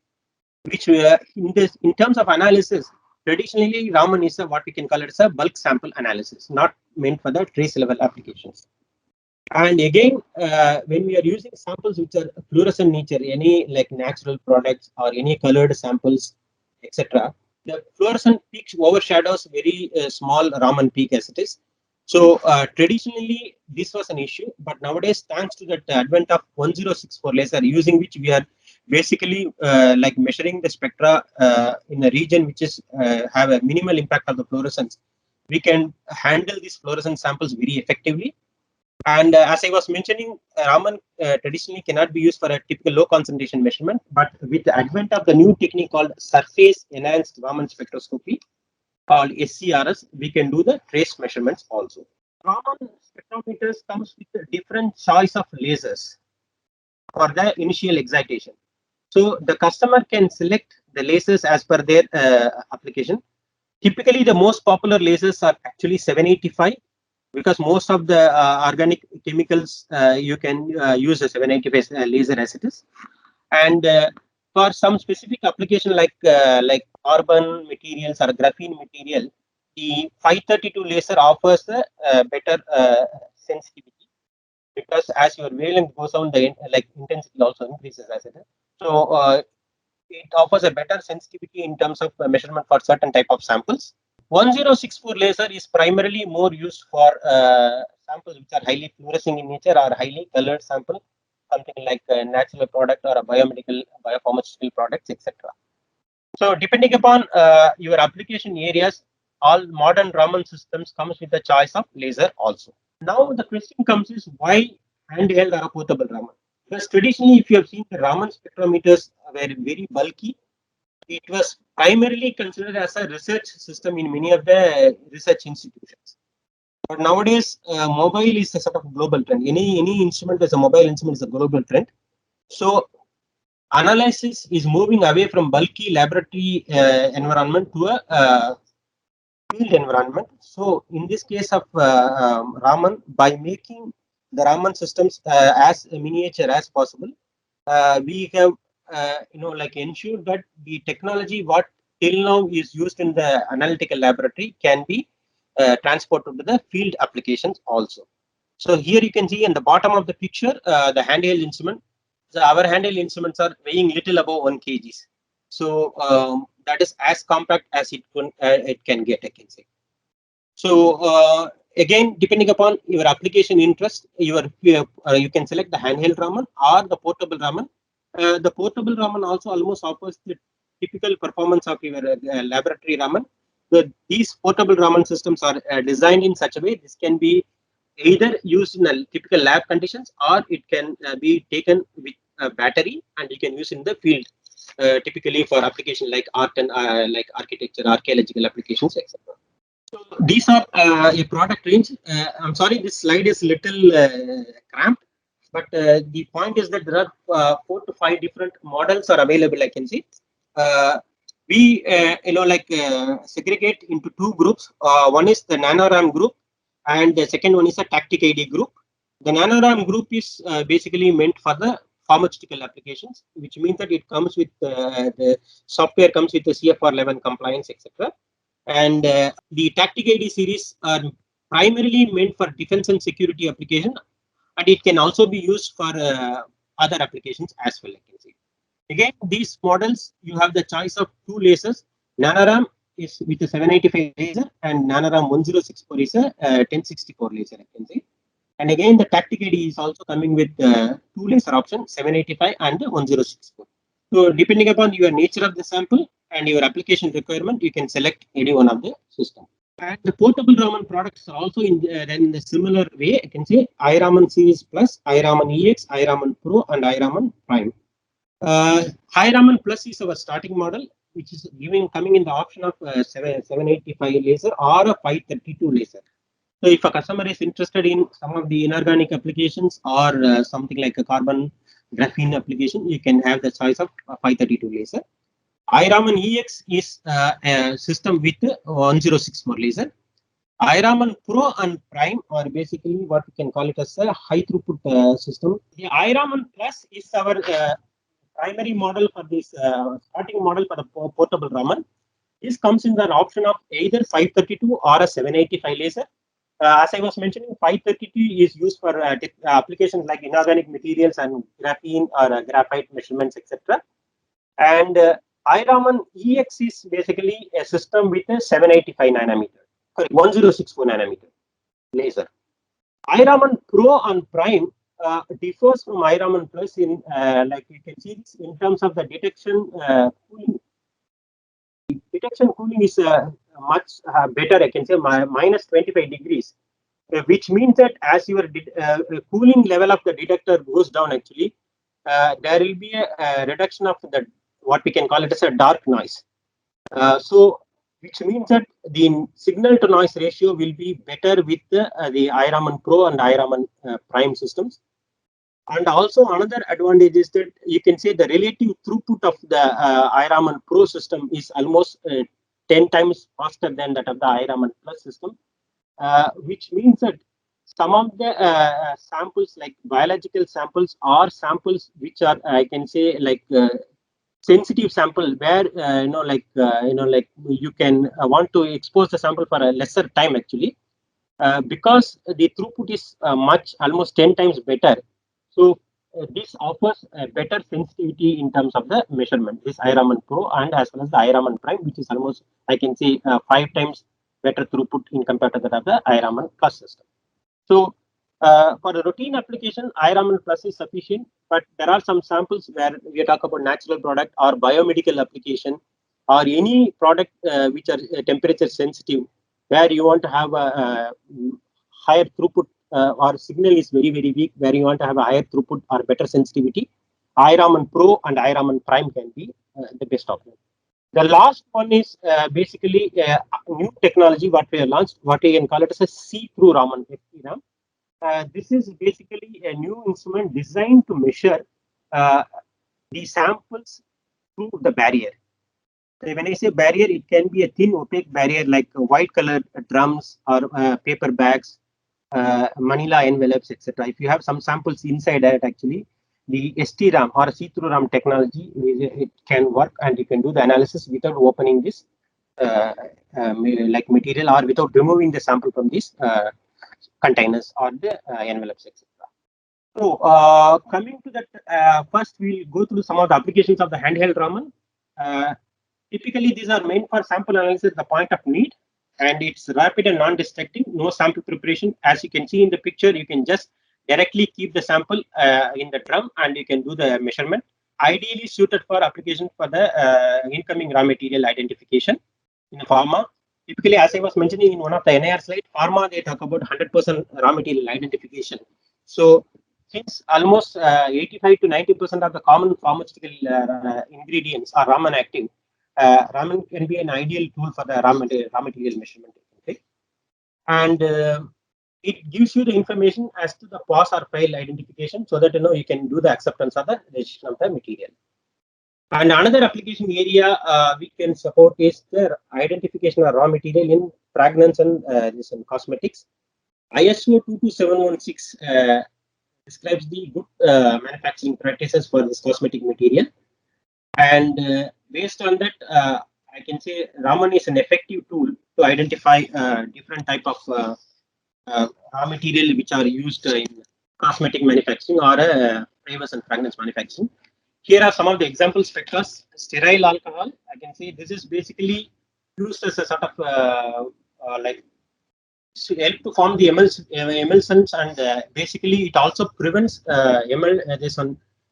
which in terms of analysis, traditionally Raman is what we can call it as a bulk sample analysis, not meant for the trace level applications. And again, when we are using samples which are fluorescent nature, any like natural products or any colored samples, etc., the fluorescent peak overshadows very small Raman peak as it is. So traditionally, this was an issue, but nowadays, thanks to the advent of 1064 laser, using which we are basically like measuring the spectra in a region which is have a minimal impact of the fluorescence, we can handle these fluorescent samples very effectively. And as I was mentioning, Raman traditionally cannot be used for a typical low concentration measurement, but with the advent of the new technique called surface enhanced Raman spectroscopy, called SCRS, we can do the trace measurements also. Raman spectrometers comes with a different choice of lasers for the initial excitation. So the customer can select the lasers as per their application. Typically, the most popular lasers are actually 785 because most of the organic chemicals you can use a 785 laser as it is. And for some specific application like carbon materials or graphene material, the 532 laser offers a better sensitivity because as your wavelength goes down, the like intensity also increases as it is. So it offers a better sensitivity in terms of measurement for certain type of samples. 1064 laser is primarily more used for samples which are highly fluorescing in nature or highly colored sample, something like a natural product or a biomedical, biopharmaceutical products, etc. So depending upon your application areas, all modern Raman systems comes with the choice of laser also. Now the question comes is why handheld or portable Raman? Because traditionally, if you have seen the Raman spectrometers were very bulky, it was primarily considered as a research system in many of the research institutions. But nowadays, mobile is a sort of global trend. Any instrument as a mobile instrument is a global trend. So analysis is moving away from bulky laboratory environment to a field environment. So in this case of Raman, by making the Raman systems as miniature as possible, we have like ensured that the technology what till now is used in the analytical laboratory can be transported to the field applications also. So here you can see in the bottom of the picture the handheld instrument. So our handheld instruments are weighing little above 1 kgs. So that is as compact as it can get, I can say. So again, depending upon your application interest, you can select the handheld Raman or the portable Raman. The portable Raman also almost offers the typical performance of your laboratory Raman. These portable Raman systems are designed in such a way this can be either used in a typical lab conditions or it can be taken with a battery and you can use in the field, typically for application like art and like architecture, archaeological applications, etc. So these are a product range. I'm sorry, this slide is little cramped, but the point is that there are 4 to 5 different models are available. I can see. We segregate into 2 groups. One is the NanoRam group, and the second one is a Tactic ID group. The NanoRam group is basically meant for the pharmaceutical applications, which means that it comes with the software comes with the CFR 11 compliance, etc. And the Tactic ID series are primarily meant for defense and security application, and it can also be used for other applications as well. I can say. Again, these models you have the choice of 2 lasers. NanoRam is with a 785 laser, and NanoRam 1064 is a 1064 laser. I can say. And again, the Tactic ID is also coming with 2 laser option, 785 and 1064. So depending upon your nature of the sample and your application requirement, you can select any one of the system. And the portable Raman products are also run in a similar way. I can say iRaman Series Plus, iRaman EX, iRaman Pro, and iRaman Prime. iRaman Plus is our starting model, which is coming in the option of 785 laser or a 532 laser. So if a customer is interested in some of the inorganic applications or something like a carbon graphene application, you can have the choice of 532 laser. iRaman EX is a system with 1064 laser. iRaman Pro and Prime are basically what we can call it as a high throughput system. The iRaman Plus is our primary model for this starting model for the portable Raman. This comes in an option of either 532 or a 785 laser. As I was mentioning, 532 is used for applications like inorganic materials and graphene or graphite measurements, etc. And iRaman EX is basically a system with a 785 nanometer, sorry, 1064 nanometer laser. iRaman Pro and Prime differs from iRaman Plus in, like you can see this in terms of the detection cooling. Detection cooling is much better, I can say, minus 25 degrees, which means that as your cooling level of the detector goes down, actually, there will be a reduction of the what we can call it as a dark noise. So, which means that the signal to noise ratio will be better with the iRaman Pro and iRaman Prime systems. And also another advantage is that you can say the relative throughput of the iRaman Pro system is almost 10 times faster than that of the iRaman Plus system, which means that some of the samples like biological samples or samples which are, I can say, like sensitive sample where like you can want to expose the sample for a lesser time, actually, because the throughput is almost 10 times better. So this offers a better sensitivity in terms of the measurement, this iRaman Pro and as well as the iRaman Prime, which is almost, I can say, 5 times better throughput in compared to that of the iRaman Plus system. So for a routine application, iRaman Plus is sufficient, but there are some samples where we talk about natural product or biomedical application or any product which are temperature sensitive, where you want to have a higher throughput or signal is very, very weak, where you want to have a higher throughput or better sensitivity. iRaman Pro and iRaman Prime can be the best option. The last one is basically a new technology what we have launched, what we can call it as a see-through Raman, FTRAM. This is basically a new instrument designed to measure the samples through the barrier. So when I say barrier, it can be a thin opaque barrier like white colored drums or paper bags, manila envelopes, etc. If you have some samples inside that, actually, the STRAM or see-through RAM technology, it can work and you can do the analysis without opening this like material or without removing the sample from these containers or the envelopes, etc. So coming to that, first we'll go through some of the applications of the handheld Raman. Typically, these are meant for sample analysis at the point of need, and it's rapid and non-destructive, no sample preparation. As you can see in the picture, you can just directly keep the sample in the drum and you can do the measurement. Ideally suited for application for the incoming raw material identification in pharma. Typically, as I was mentioning in one of the NIR slides, pharma, they talk about 100% raw material identification. So since almost 85 to 90% of the common pharmaceutical ingredients are Raman active, Raman can be an ideal tool for the raw material measurement. Okay? And it gives you the information as to the pass or fail identification so that you can do the acceptance of the registration of the material. And another application area we can support is the identification of raw material in fragrance and cosmetics. ISO 22716 describes the good manufacturing practices for this cosmetic material. And based on that, I can say Raman is an effective tool to identify different type of raw material which are used in cosmetic manufacturing or flavors and fragrance manufacturing. Here are some of the example spectra. Sterile alcohol, I can say this is basically used as a sort of like to help to form the emulsions, and basically it also prevents this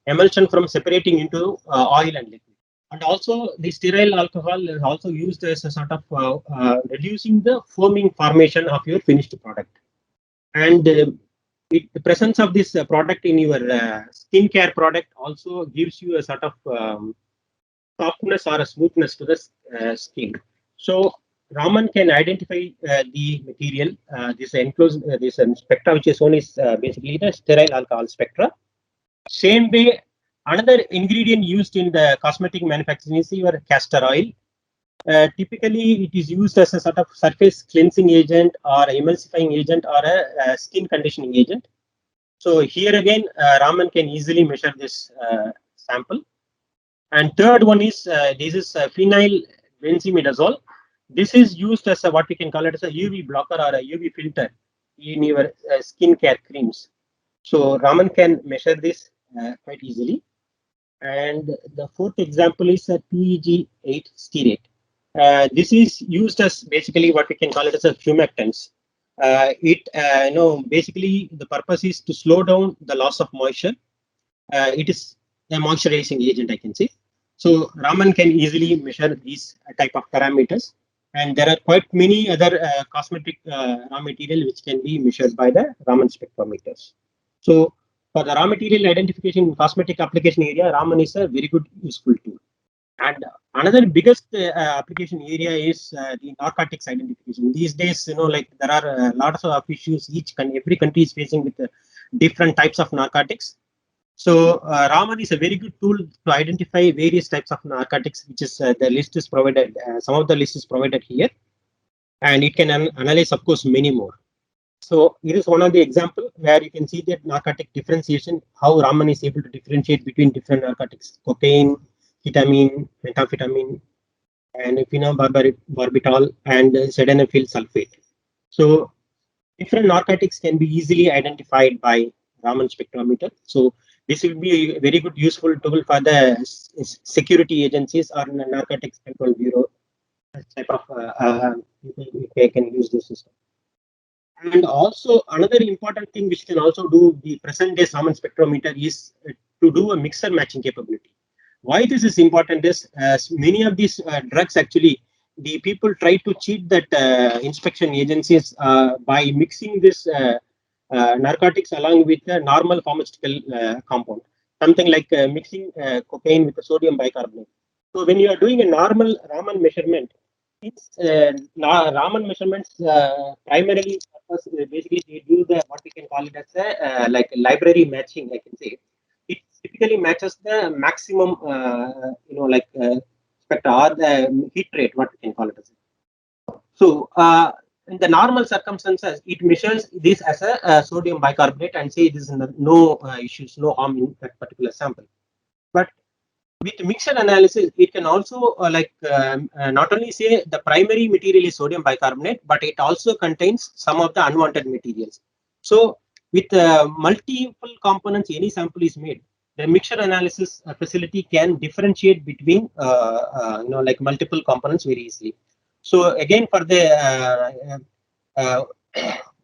emulsion from separating into oil and liquid. And also the sterile alcohol is also used as a sort of reducing the foaming formation of your finished product. And the presence of this product in your skincare product also gives you a sort of softness or a smoothness to the skin. So Raman can identify the material. This enclosed this spectra which is shown is basically the sterile alcohol spectra. Same way, another ingredient used in the cosmetic manufacturing is your castor oil. Typically, it is used as a sort of surface cleansing agent or emulsifying agent or a skin conditioning agent. So here again, Raman can easily measure this sample. And third one is this is phenyl benzimidazole. This is used as a, what we can call it as a UV blocker or a UV filter in your skincare creams. So Raman can measure this quite easily. And the fourth example is a PEG8 stearate. This is used as basically what we can call it as a humectants. Basically the purpose is to slow down the loss of moisture. It is a moisturizing agent, I can say. So Raman can easily measure these type of parameters. And there are quite many other cosmetic raw material which can be measured by the Raman spectrometers. So for the raw material identification in cosmetic application area, Raman is a very good useful tool. And another biggest application area is the narcotics identification. These days, like there are lots of issues. Every country is facing with different types of narcotics. So Raman is a very good tool to identify various types of narcotics, which is the list is provided. Some of the list is provided here, and it can analyze, of course, many more. So it is one of the example where you can see that narcotic differentiation, how Raman is able to differentiate between different narcotics: cocaine, ketamine, methamphetamine, and phenobarbital, and sildenafil sulfate. So different narcotics can be easily identified by Raman spectrometer. So this will be a very good useful tool for the security agencies or narcotics control bureau type of people they can use this system. And also another important thing which can also do the present day Raman spectrometer is to do a mixer matching capability. Why this is important is many of these drugs actually the people try to cheat that inspection agencies by mixing this narcotics along with a normal pharmaceutical compound, something like mixing cocaine with sodium bicarbonate. So when you are doing a normal Raman measurement, it's Raman measurements primarily basically they do the what we can call it as a like library matching. I can say it typically matches the maximum spectra or the heat rate, what we can call it as. So in the normal circumstances, it measures this as a sodium bicarbonate and say this is no issues, no harm in that particular sample. But with mixture analysis, it can also not only say the primary material is sodium bicarbonate, but it also contains some of the unwanted materials. So with multiple components, any sample is made. The mixture analysis facility can differentiate between like multiple components very easily. So again, for the uh,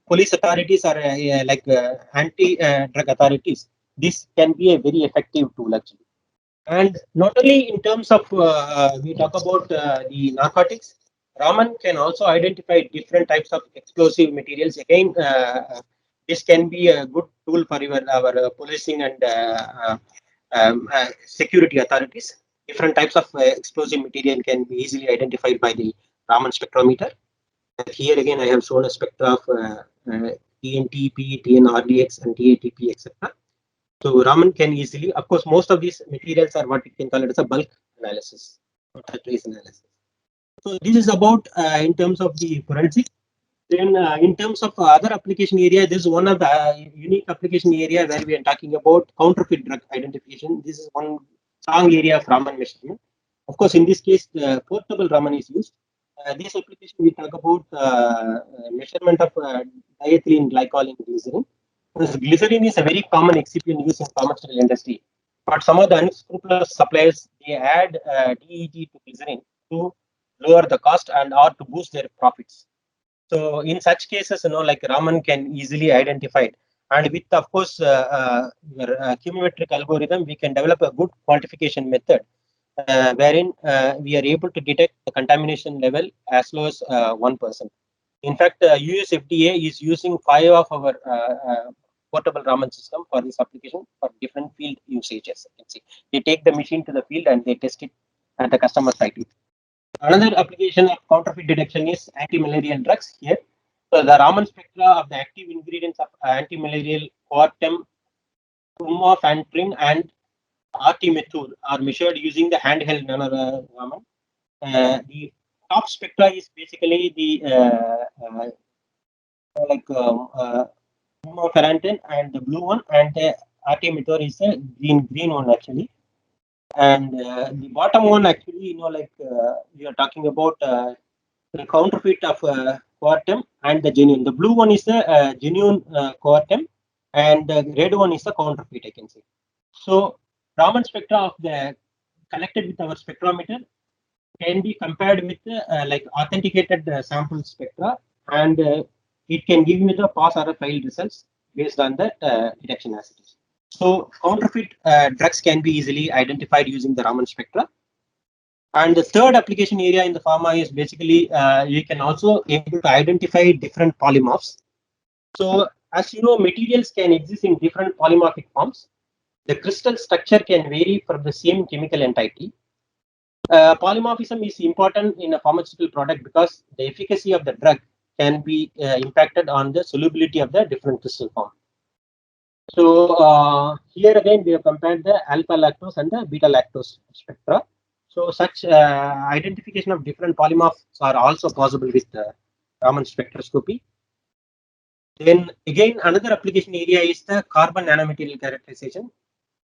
police authorities or anti-drug authorities, this can be a very effective tool actually. And not only in terms of we talk about the narcotics, Raman can also identify different types of explosive materials. Again, this can be a good tool for our policing and security authorities. Different types of explosive material can be easily identified by the Raman spectrometer. Here again, I have shown a spectra of TNTP, TNRDX, and TATP, etc. So Raman can easily, of course, most of these materials are what we can call it as a bulk analysis, not a trace analysis. So this is about in terms of the forensic. Then in terms of other application area, this is one of the unique application area where we are talking about counterfeit drug identification. This is one strong area of Raman measurement. Of course, in this case, the portable Raman is used. This application we talk about measurement of diethylene glycol in glycerin. Because glycerin is a very common excipient used in pharmaceutical industry, but some of the unscrupulous suppliers they add DEG to glycerin to lower the cost and or to boost their profits. So in such cases, like Raman can easily identify it. And with, of course, your chemometric algorithm, we can develop a good quantification method wherein we are able to detect the contamination level as low as 1%. In fact, US FDA is using 5 of our portable Raman system for this application for different field usages. You can see they take the machine to the field and they test it at the customer site. Another application of counterfeit detection is anti-malarial drugs here. So the Raman spectra of the active ingredients of anti-malarial Coartem, Umafantrin, and artimethul are measured using the handheld Raman. The top spectra is basically the Umafantrin and the blue one, and the artimethul is the green one actually. And the bottom one actually, we are talking about the counterfeit of quartum and the genuine. The blue one is the genuine quartum, and the red one is the counterfeit, I can say. So Raman spectra of the collected with our spectrometer can be compared with like authenticated sample spectra, and it can give you the pass or a fail results based on that detection as it is. So counterfeit drugs can be easily identified using the Raman spectra. And the third application area in the pharma is basically you can also able to identify different polymorphs. So as you know, materials can exist in different polymorphic forms. The crystal structure can vary from the same chemical entity. Polymorphism is important in a pharmaceutical product because the efficacy of the drug can be impacted on the solubility of the different crystal form. So here again, we have compared the alpha lactose and the beta lactose spectra. So such identification of different polymorphs are also possible with Raman spectroscopy. Then again, another application area is the carbon nanomaterial characterization.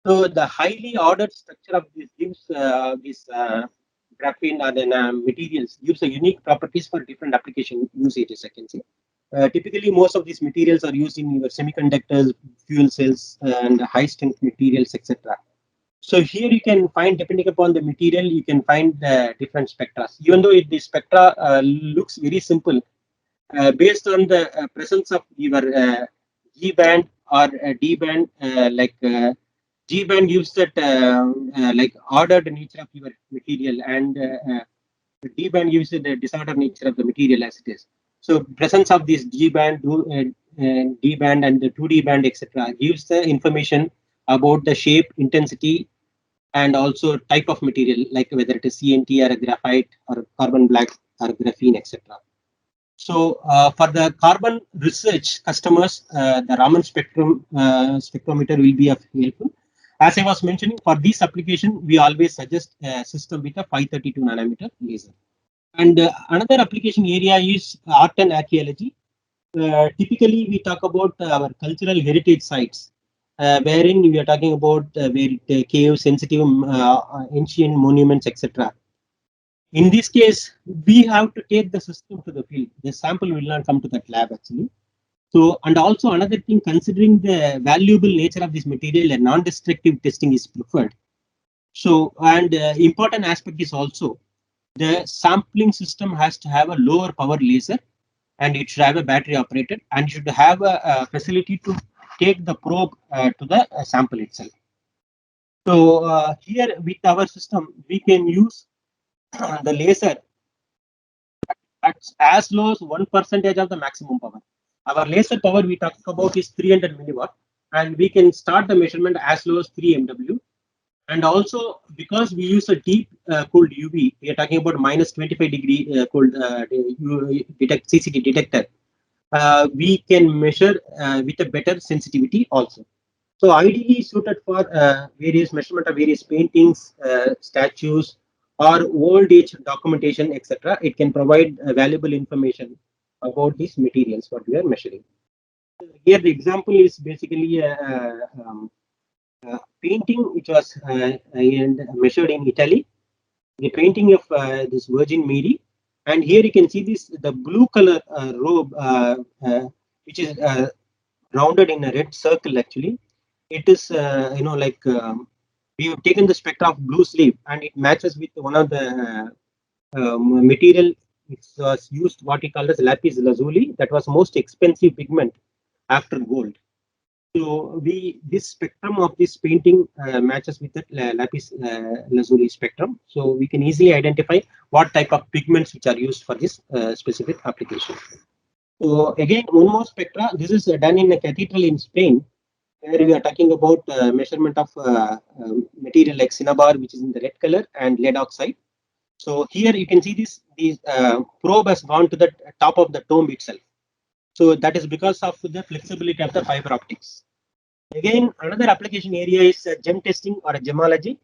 So the highly ordered structure of this gives this graphene or then materials gives a unique properties for different application usages, I can say. Typically, most of these materials are used in your semiconductors, fuel cells, and high strength materials, etc. So here you can find, depending upon the material, you can find different spectra. Even though the spectra looks very simple, based on the presence of your G band or D band, G band gives that like ordered nature of your material, and D band gives the disordered nature of the material as it is. So presence of this G band, D band, and the 2D band, etc., gives the information about the shape, intensity, and also type of material, like whether it is CNT or a graphite or carbon black or graphene, etc. So for the carbon research customers, the Raman spectrometer will be of helpful. As I was mentioning, for this application, we always suggest a system with a 532 nanometer laser. And another application area is art and archaeology. Typically, we talk about our cultural heritage sites, wherein we are talking about caves, sensitive, ancient monuments, etc. In this case, we have to take the system to the field. The sample will not come to that lab actually. So, and also another thing, considering the valuable nature of this material, a non-destructive testing is preferred. So, and important aspect is also the sampling system has to have a lower power laser, and it should have a battery operated, and should have a facility to take the probe to the sample itself. So here with our system, we can use the laser at as low as 1% of the maximum power. Our laser power we talk about is 300 milliwatt, and we can start the measurement as low as 3 MW. And also, because we use a deep cooled UV, we are talking about minus 25-degree cooled CCD detector. We can measure with a better sensitivity also. So ideally suited for various measurement of various paintings, statues, or old age documentation, etc. It can provide valuable information about these materials what we are measuring. Here the example is basically a painting which was measured in Italy. The painting of this Virgin Mary, and here you can see this the blue color robe, which is rounded in a red circle. Actually, it is we have taken the spectra of blue sleeve, and it matches with one of the material which was used, what we call as lapis lazuli, that was most expensive pigment after gold. So this spectrum of this painting matches with the lapis lazuli spectrum. So we can easily identify what type of pigments which are used for this specific application. So again, one more spectra. This is done in a cathedral in Spain, where we are talking about measurement of material like cinnabar, which is in the red color, and lead oxide. So here you can see this probe has gone to the top of the tomb itself. So that is because of the flexibility of the fiber optics. Again, another application area is gem testing or gemology.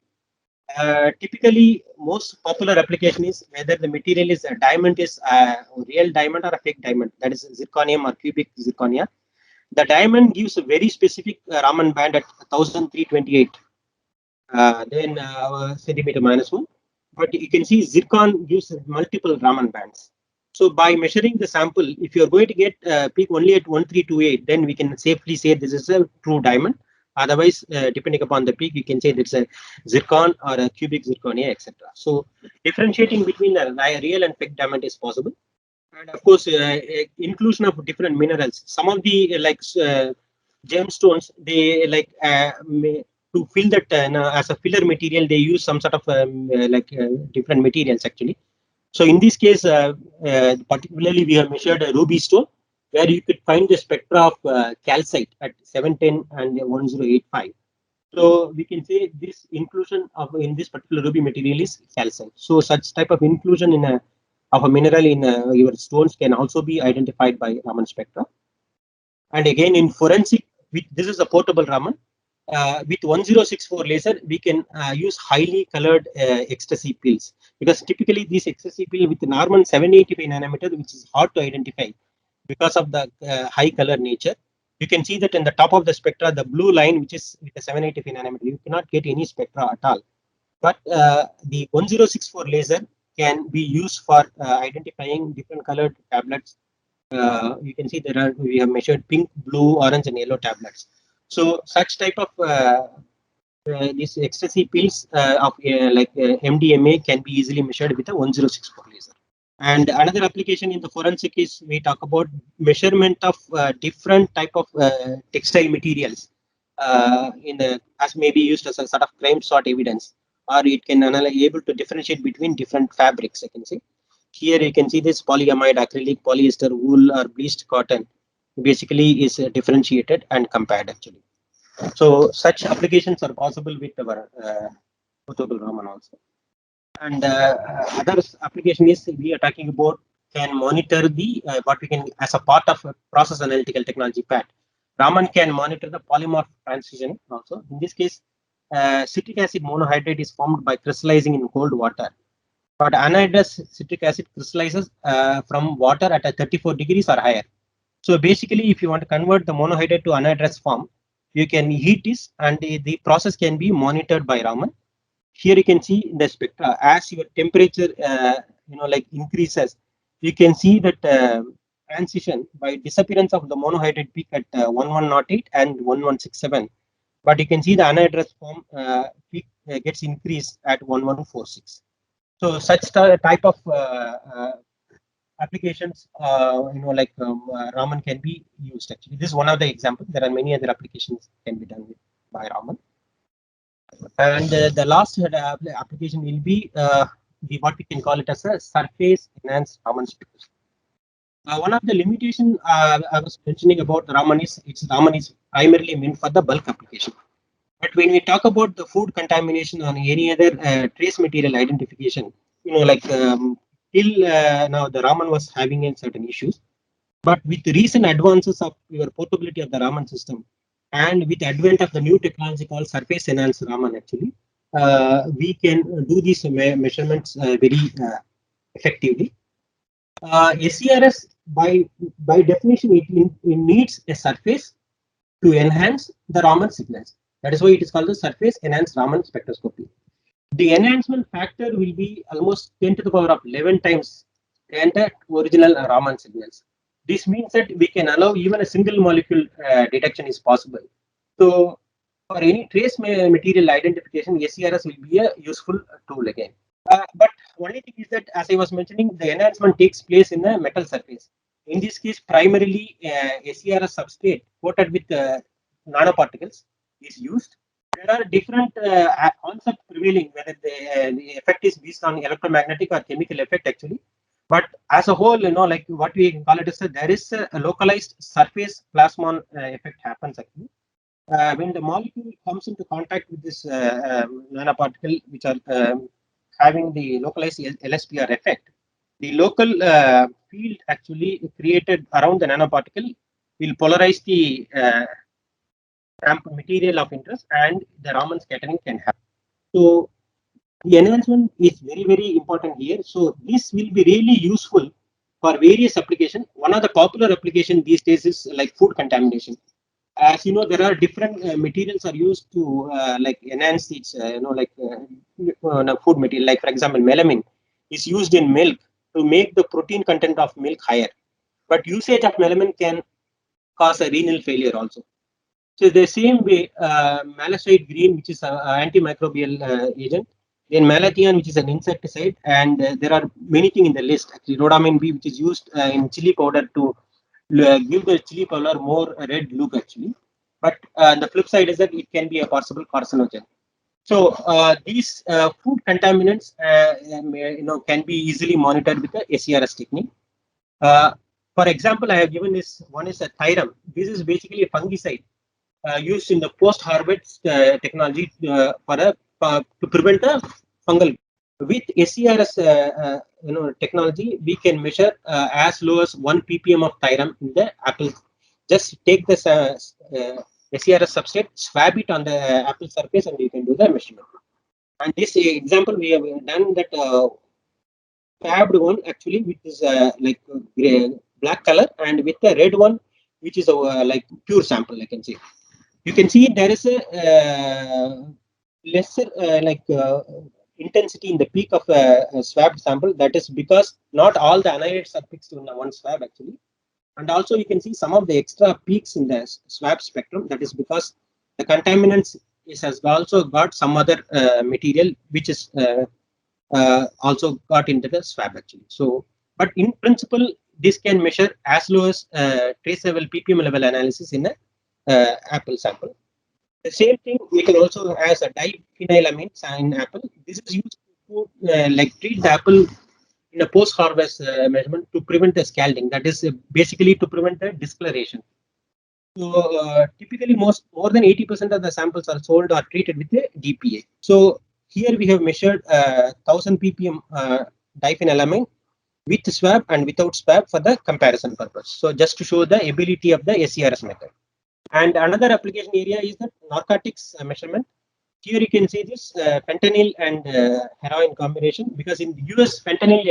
Typically, most popular application is whether the material is a diamond is a real diamond or a fake diamond, that is zirconium or cubic zirconia. The diamond gives a very specific Raman band at 1328. then centimeter -1. But you can see zircon gives multiple Raman bands. So by measuring the sample, if you're going to get peak only at 1328, then we can safely say this is a true diamond. Otherwise, depending upon the peak, you can say it's a zircon or a cubic zirconia, etc. So differentiating between a real and fake diamond is possible. And of course, inclusion of different minerals. Some of the gemstones, they to fill that as a filler material, they use some sort of different materials actually. So in this case, particularly we have measured a ruby stone where you could find the spectra of calcite at 710 and 1085. So we can say this inclusion of in this particular ruby material is calcite. So such type of inclusion in a of a mineral in your stones can also be identified by Raman spectra. And again, in forensic, this is a portable Raman. With 1064 laser, we can use highly colored ecstasy pills, because typically these ecstasy pill with Norman 785 nanometer, which is hard to identify because of the high color nature. You can see that in the top of the spectra, the blue line, which is with the 785 nanometer, you cannot get any spectra at all. But the 1064 laser can be used for identifying different colored tablets. You can see we have measured pink, blue, orange, and yellow tablets. So such type of these ecstasy pills of MDMA can be easily measured with a 1064 laser. And another application in the forensic is we talk about measurement of different type of textile materials in the as may be used as a sort of crime sort evidence, or it can able to differentiate between different fabrics. I can say here you can see this polyamide, acrylic, polyester, wool, or bleached cotton basically is differentiated and compared actually. So such applications are possible with our portable Raman also. And other application is we are talking about can monitor the what we can as a part of a process analytical technology PAT. Raman can monitor the polymorph transition also. In this case, citric acid monohydrate is formed by crystallizing in cold water. But anhydrous citric acid crystallizes from water at a 34 degrees or higher. So basically, if you want to convert the monohydrate to anhydrous form, you can heat this, and the process can be monitored by Raman. Here you can see in the spectra as your temperature increases, you can see that transition by disappearance of the monohydrate peak at 1108 and 1167, but you can see the anhydrous form peak gets increased at 1146. So such type of applications Raman can be used actually. This is one of the examples. There are many other applications can be done with by Raman. And the last application will be the what we can call it as a surface enhanced Raman spectroscopy. One of the limitation I was mentioning about Raman is Raman is primarily meant for the bulk application. But when we talk about the food contamination or any other trace material identification, till now the Raman was having certain issues. But with the recent advances of your portability of the Raman system, and with the advent of the new technology called surface enhanced Raman, actually, we can do these measurements very effectively. SERS, by definition, it needs a surface to enhance the Raman signals. That is why it is called the surface enhanced Raman spectroscopy. The enhancement factor will be almost 10 to the power of 11 times than the original Raman signals. This means that we can allow even a single molecule detection is possible. So for any trace material identification, SERS will be a useful tool again. But only thing is that, as I was mentioning, the enhancement takes place in a metal surface. In this case, primarily SERS substrate coated with nanoparticles is used. There are different concepts prevailing, whether the effect is based on electromagnetic or chemical effect actually. But as a whole, like what we call it is there is a localized surface plasmon effect happens actually. When the molecule comes into contact with this nanoparticle, which are having the localized LSPR effect, the local field actually created around the nanoparticle will polarize the material of interest, and the Raman scattering can happen. So the enhancement is very, very important here. So this will be really useful for various applications. One of the popular application these days is like food contamination. as you know, there are different materials are used to like enhance its food material. Like for example, melamine is used in milk to make the protein content of milk higher. But usage of melamine can cause a renal failure also. So the same way, malachite green, which is an antimicrobial agent, then malathion, which is an insecticide, and there are many things in the list. Actually, rhodamine B, which is used in chili powder to give the chili powder more red look, actually. But the flip side is that it can be a possible carcinogen. So these food contaminants, can be easily monitored with the SERS technique. For example, I have given this one is a thyrum. This is basically a fungicide used in the post-harvest technology to prevent the fungal. With SERS, technology, we can measure as low as 1 ppm of thyrum in the apple. Just take this SERS substrate, swab it on the apple surface, and you can do the measurement. And this example, we have done that swabbed one actually, which is black color, and with the red one, which is like pure sample, I can say. You can see there is a lesser intensity in the peak of a swab sample. That is because not all the anions are fixed in one swab actually. And also you can see some of the extra peaks in the swab spectrum. That is because the contaminants has also got some other material which is also got into the swab actually. So, but in principle, this can measure as low as traceable ppm level analysis in a apple sample. The same thing we can also as a diphenylamine in apple. This is used to treat the apple in a post-harvest measurement to prevent the scalding. That is basically to prevent the discoloration. So typically more than 80% of the samples are sold or treated with a DPA. So here we have measured 1000 ppm diphenylamine with swab and without swab for the comparison purpose. So just to show the ability of the SERS method. And another application area is the narcotics measurement. Here you can see this fentanyl and heroin combination, because in the US, fentanyl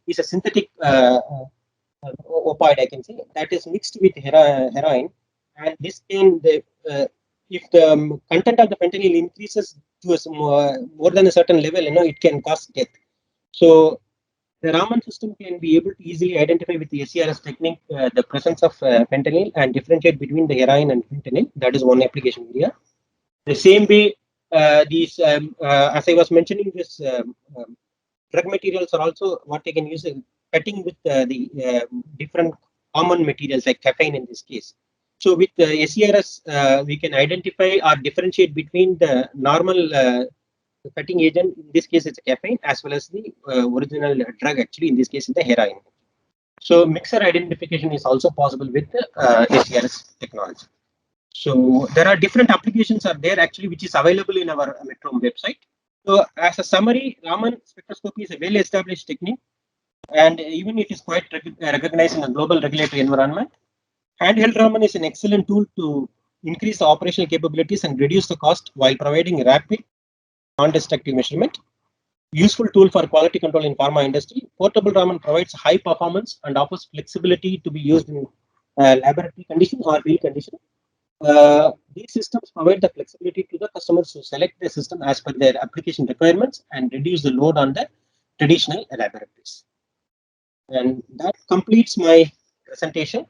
is a synthetic opioid, I can say, that is mixed with heroin. And this can, if the content of the fentanyl increases to more than a certain level, it can cause death. So the Raman system can be able to easily identify with the SERS technique the presence of fentanyl and differentiate between the heroin and fentanyl. That is one application area. The same way, these, as I was mentioning, this drug materials are also what they can use in cutting with the different common materials like caffeine in this case. So with SERS, we can identify or differentiate between the normal cutting agent. In this case, it's a caffeine, as well as the original drug. Actually, in this case, the heroin. So mixer identification is also possible with SERS technology. So there are different applications are there actually, which is available in our Metrohm website. So as a summary, Raman spectroscopy is a well-established technique, and even it is quite recognized in a global regulatory environment. Handheld Raman is an excellent tool to increase the operational capabilities and reduce the cost while providing rapid, non-destructive measurement. Useful tool for quality control in pharma industry. Portable Raman provides high performance and offers flexibility to be used in laboratory conditions or field conditions. These systems provide the flexibility to the customers to select the system as per their application requirements and reduce the load on the traditional laboratories. And that completes my presentation.